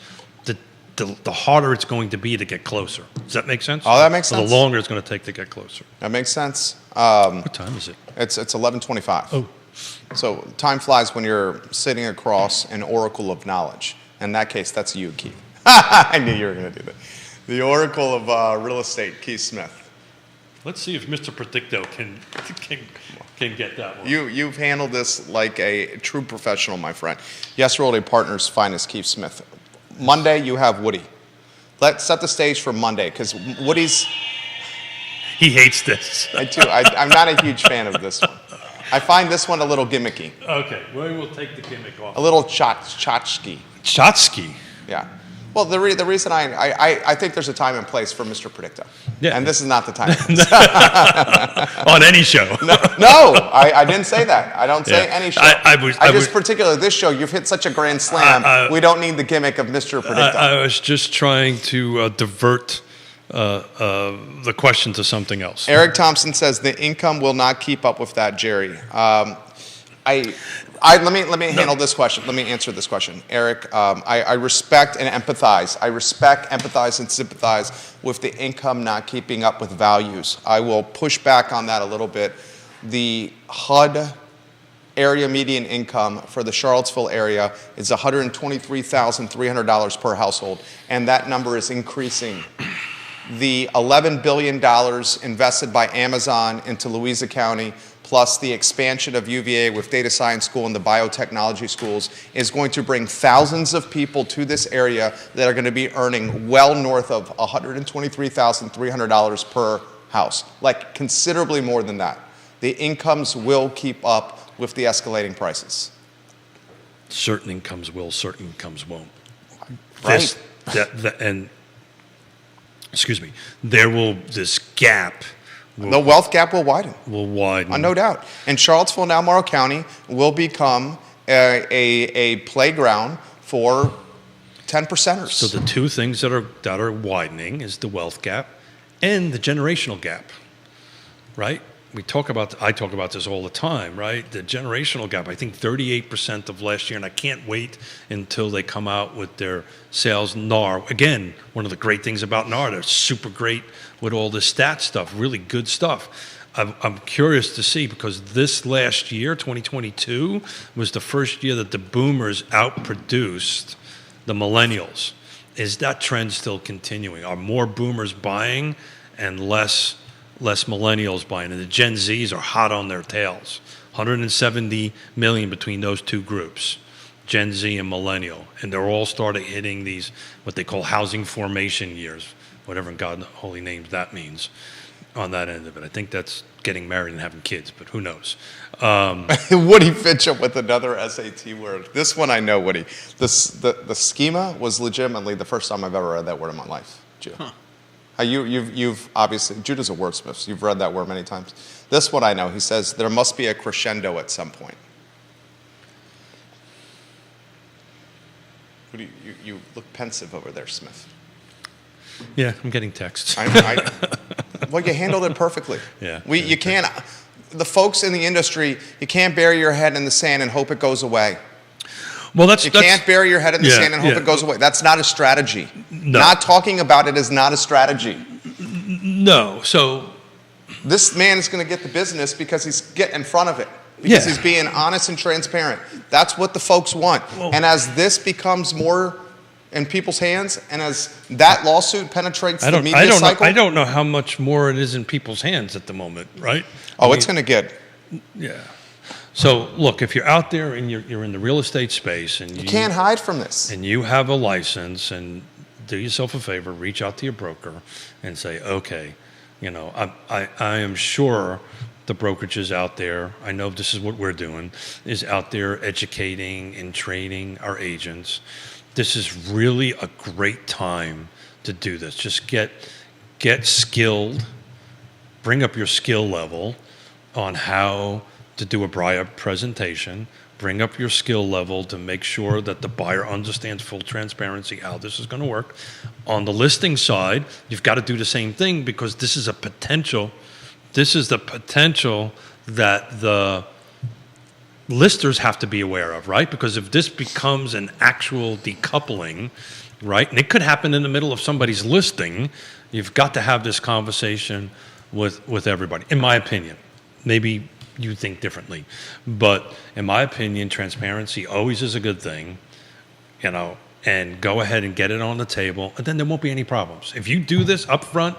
Speaker 1: the harder it's going to be to get closer. Does that make sense?
Speaker 2: Oh, that makes sense.
Speaker 1: The longer it's going to take to get closer.
Speaker 2: That makes sense.
Speaker 1: What time is it?
Speaker 2: It's 11:25.
Speaker 1: Oh.
Speaker 2: So time flies when you're sitting across an oracle of knowledge. In that case, that's you, Keith. I knew you were going to do that. The oracle of real estate, Keith Smith.
Speaker 1: Let's see if Mr. Predicto can get that one.
Speaker 2: You've handled this like a true professional, my friend. Yes Realty Partners' finest, Keith Smith. Monday, you have Woody. Let's set the stage for Monday, because Woody's...
Speaker 1: He hates this.
Speaker 2: I do. I'm not a huge fan of this one. I find this one a little gimmicky.
Speaker 1: Okay, well, we'll take the gimmick off.
Speaker 2: A little tchotchke.
Speaker 1: Tchotchke?
Speaker 2: Yeah. Well, the reason I think there's a time and place for Mr. Predicto.
Speaker 1: Yeah.
Speaker 2: And this is not the time.
Speaker 1: On any show.
Speaker 2: No, I didn't say that. I don't say any show. Particularly this show, you've hit such a grand slam, we don't need the gimmick of Mr. Predicto.
Speaker 1: I was just trying to divert the question to something else.
Speaker 2: Eric Thompson says the income will not keep up with that, Jerry. Let me handle this question. Let me answer this question. Eric, I respect and empathize. I respect, empathize, and sympathize with the income not keeping up with values. I will push back on that a little bit. The HUD area median income for the Charlottesville area is $123,300 per household, and that number is increasing. The $11 billion invested by Amazon into Louisa County, plus the expansion of UVA with data science school and the biotechnology schools, is going to bring thousands of people to this area that are going to be earning well north of $123,300 per house, like considerably more than that. The incomes will keep up with the escalating prices.
Speaker 1: Certain incomes will, certain incomes won't.
Speaker 2: Right.
Speaker 1: And excuse me, this gap
Speaker 2: The wealth gap will widen.
Speaker 1: will widen.
Speaker 2: No doubt. And Charlottesville and Albemarle County will become a playground for 10%ers.
Speaker 1: So the two things that are widening is the wealth gap and the generational gap, right? I talk about this all the time, right? The generational gap. I think 38% of last year, and I can't wait until they come out with their sales. NAR, again, one of the great things about NAR, they're super great with all the stat stuff, really good stuff. I'm curious to see, because this last year, 2022, was the first year that the boomers outproduced the millennials. Is that trend still continuing? Are more boomers buying and less millennials buying? And the Gen Zs are hot on their tails. 170 million between those two groups, Gen Z and millennial. And they're all started hitting these, what they call housing formation years, whatever in God holy names that means on that end of it. I think that's getting married and having kids, but who knows?
Speaker 2: Woody Fitchum with another SAT word. This one I know, Woody. The schema was legitimately the first time I've ever read that word in my life. Jude. You've obviously, Judah's a wordsmith, so you've read that word many times. This one I know. He says there must be a crescendo at some point. Woody, you look pensive over there, Smith.
Speaker 1: Yeah, I'm getting texts.
Speaker 2: Well, you handled it perfectly.
Speaker 1: Yeah.
Speaker 2: You can't. The folks in the industry, you can't bury your head in the sand and hope it goes away.
Speaker 1: Well,
Speaker 2: You can't bury your head in the sand and hope it goes away. That's not a strategy.
Speaker 1: No.
Speaker 2: Not talking about it is not a strategy.
Speaker 1: No. So
Speaker 2: This man is going to get the business because he's getting in front of it. Because he's being honest and transparent. That's what the folks want. And as this becomes more in people's hands, and as that lawsuit penetrates the media cycle,
Speaker 1: I don't know how much more it is in people's hands at the moment, right?
Speaker 2: it's going to get.
Speaker 1: Yeah. So look, if you're out there and you're in the real estate space and
Speaker 2: You can't hide from this.
Speaker 1: and you have a license, and do yourself a favor, reach out to your broker and say, okay, I am sure the brokerages out there, I know this is what we're doing, is out there educating and training our agents. This is really a great time to do this. Just get skilled, bring up your skill level on how to do a buyer presentation, bring up your skill level to make sure that the buyer understands full transparency how this is going to work. On the listing side, you've got to do the same thing, because this is the potential that the listers have to be aware of, right? Because if this becomes an actual decoupling, right, and it could happen in the middle of somebody's listing, you've got to have this conversation with everybody, in my opinion. Maybe you think differently, but in my opinion, transparency always is a good thing, and go ahead and get it on the table, and then there won't be any problems. If you do this up front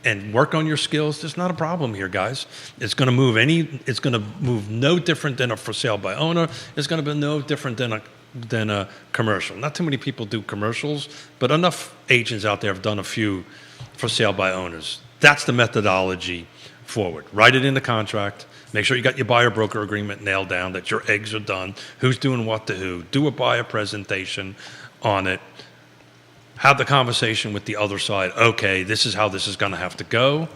Speaker 1: and work on your skills, there's not a problem here, guys. It's going to move no different than a for sale by owner. It's going to be no different than a commercial. Not too many people do commercials, but enough agents out there have done a few for sale by owners. That's the methodology forward. Write it in the contract. Make sure you got your buyer broker agreement nailed down, that your eggs are done, who's doing what to who. Do a buyer presentation on it. Have the conversation with the other side. Okay, this is how this is going to have to go,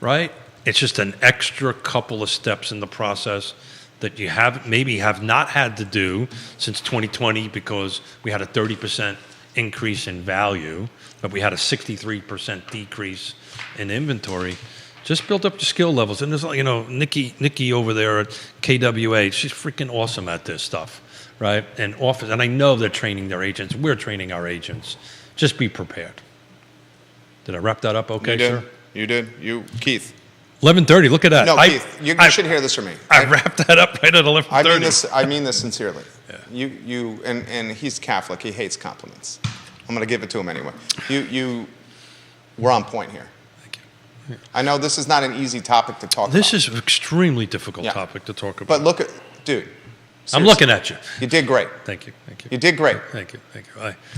Speaker 1: right? It's just an extra couple of steps in the process that you maybe have not had to do since 2020, because we had a 30% increase in value, but we had a 63% decrease in inventory. Just build up your skill levels. And there's, Nikki over there at KWA, she's freaking awesome at this stuff, right? And I know they're training their agents. We're training our agents. Just be prepared. Did I wrap that up okay, sir?
Speaker 2: You did. Keith.
Speaker 1: 11:30, look at that.
Speaker 2: No, Keith, you should hear this from me.
Speaker 1: I wrapped that up right at 11:30.
Speaker 2: I mean this sincerely.
Speaker 1: Yeah.
Speaker 2: And he's Catholic. He hates compliments. I'm going to give it to him anyway. We're on point here.
Speaker 1: Thank you.
Speaker 2: I know this is not an easy topic to talk about.
Speaker 1: This is an extremely difficult topic to talk about.
Speaker 2: But look at, dude.
Speaker 1: I'm looking at you.
Speaker 2: You did great.
Speaker 1: Thank you.
Speaker 2: You did great.
Speaker 1: Thank you.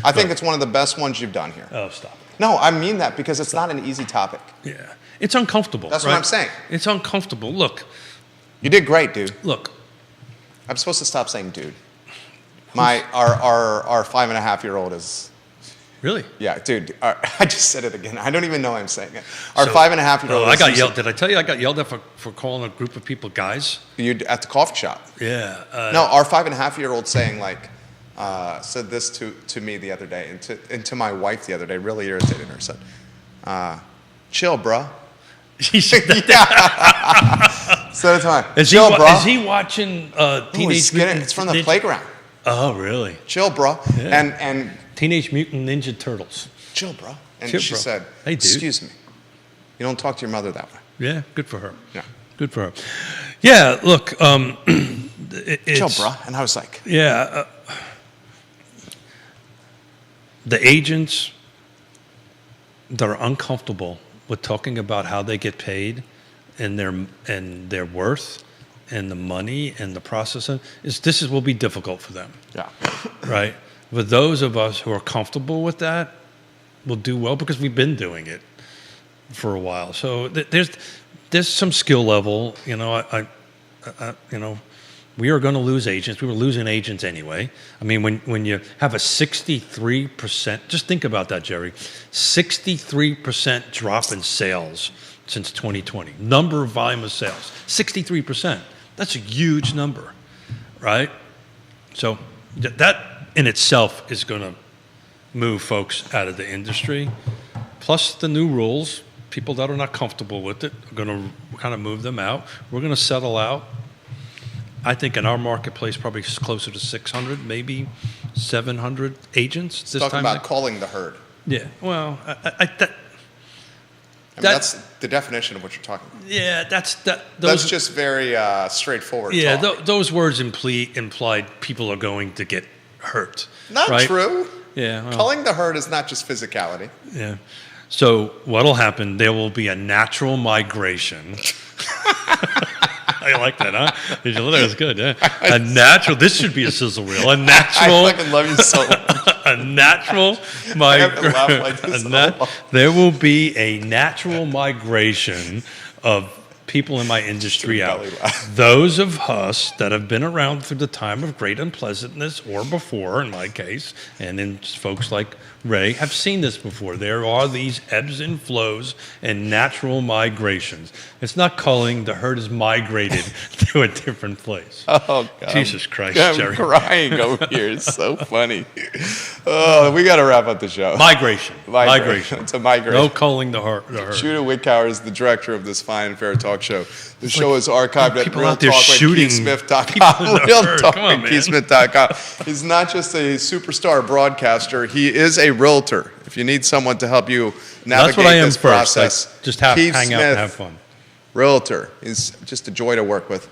Speaker 2: I think it's one of the best ones you've done here.
Speaker 1: Oh, stop it.
Speaker 2: No, I mean that because it's not an easy topic.
Speaker 1: Yeah. It's uncomfortable.
Speaker 2: That's
Speaker 1: right?
Speaker 2: what I'm saying.
Speaker 1: It's uncomfortable. Look.
Speaker 2: You did great, dude.
Speaker 1: Look.
Speaker 2: I'm supposed to stop saying dude. Our 5.5-year-old is.
Speaker 1: Really?
Speaker 2: Yeah, dude. I just said it again. I don't even know I'm saying it. Our 5.5-year-old.
Speaker 1: I got yelled. Did I tell you I got yelled at for calling a group of people guys?
Speaker 2: You at the coffee shop.
Speaker 1: Yeah.
Speaker 2: No, our 5.5-year-old saying like said this to me the other day and to my wife the other day. Really irritated her. Said, "Chill, bruh."
Speaker 1: He said that.
Speaker 2: So it's fine.
Speaker 1: Chill, bro. Is he watching Teenage Mutant?
Speaker 2: It's from the playground.
Speaker 1: Oh, really?
Speaker 2: Chill, bro.
Speaker 1: Yeah.
Speaker 2: And
Speaker 1: Teenage Mutant Ninja Turtles.
Speaker 2: Chill, bro. And
Speaker 1: Chill,
Speaker 2: she
Speaker 1: bro.
Speaker 2: said,
Speaker 1: "Hey, dude.
Speaker 2: Excuse me. You don't talk to your mother that way."
Speaker 1: Yeah, good for her.
Speaker 2: Yeah.
Speaker 1: Good for her. Yeah, look.
Speaker 2: Chill, bro. And I was like,
Speaker 1: yeah. The agents that are uncomfortable with talking about how they get paid and their worth and the money and the processing will be difficult for them.
Speaker 2: yeah.
Speaker 1: Right? But those of us who are comfortable with that will do well because we've been doing it for a while. So there's some skill level. You know, we are going to lose agents. We were losing agents anyway. I mean, when you have a 63%, just think about that, Jerry. 63% drop in sales since 2020. Number of volume of sales, 63%. That's a huge number, right? So that in itself is going to move folks out of the industry. Plus the new rules, people that are not comfortable with it are going to kind of move them out. We're going to settle out. I think in our marketplace, probably closer to 600, maybe 700 agents this
Speaker 2: Talking
Speaker 1: time.
Speaker 2: about calling the herd.
Speaker 1: Yeah, well,
Speaker 2: That's the definition of what you're talking about.
Speaker 1: Yeah, that's
Speaker 2: just very straightforward.
Speaker 1: Yeah,
Speaker 2: talk.
Speaker 1: Those words implied people are going to get hurt.
Speaker 2: Not
Speaker 1: right?
Speaker 2: true.
Speaker 1: Yeah, well,
Speaker 2: Culling the herd is not just physicality.
Speaker 1: Yeah. So what'll happen? There will be a natural migration. I like that, huh? That was good. Yeah. A natural. This should be a sizzle reel. A natural.
Speaker 2: I fucking love you so much.
Speaker 1: A natural migration. There will be a natural migration of people in my industry out. Those of us that have been around through the time of great unpleasantness or before, in my case, and then folks like Ray have seen this before. There are these ebbs and flows and natural migrations. It's not culling. The herd is migrated to a different place.
Speaker 2: Oh, God.
Speaker 1: Jesus Christ,
Speaker 2: I'm
Speaker 1: Jerry.
Speaker 2: crying over here. It's so funny. Oh, we got to wrap up the show.
Speaker 1: Migration.
Speaker 2: It's a migration.
Speaker 1: No culling the herd.
Speaker 2: Judah Wickower is the director of this fine and fair talk show. The show is archived at
Speaker 1: people out there shooting people in
Speaker 2: RealTalkWithKeithSmith.com.
Speaker 1: the herd.
Speaker 2: RealTalkWithKeithSmith.com. He's not just a superstar broadcaster. He is a realtor. If you need someone to help you navigate
Speaker 1: That's what I am
Speaker 2: this
Speaker 1: first.
Speaker 2: process,
Speaker 1: Just
Speaker 2: Keith
Speaker 1: hang out
Speaker 2: Smith,
Speaker 1: and have fun.
Speaker 2: Realtor. He's just a joy to work with.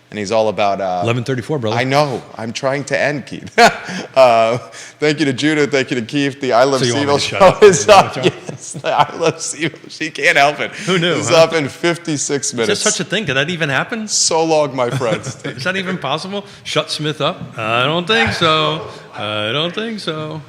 Speaker 2: And he's all about...
Speaker 1: 11:34, brother.
Speaker 2: I know. I'm trying to end, Keith. Thank you to Judah. Thank you to Keith. The I Love Seville show is up. Yes, the I Love Seville. She can't help it.
Speaker 1: Who knew?
Speaker 2: It's up in 56 minutes.
Speaker 1: Is there such a thing? Did that even happen?
Speaker 2: So long, my friends.
Speaker 1: Is that even possible? Shut Smith up? I don't think so. I don't think so.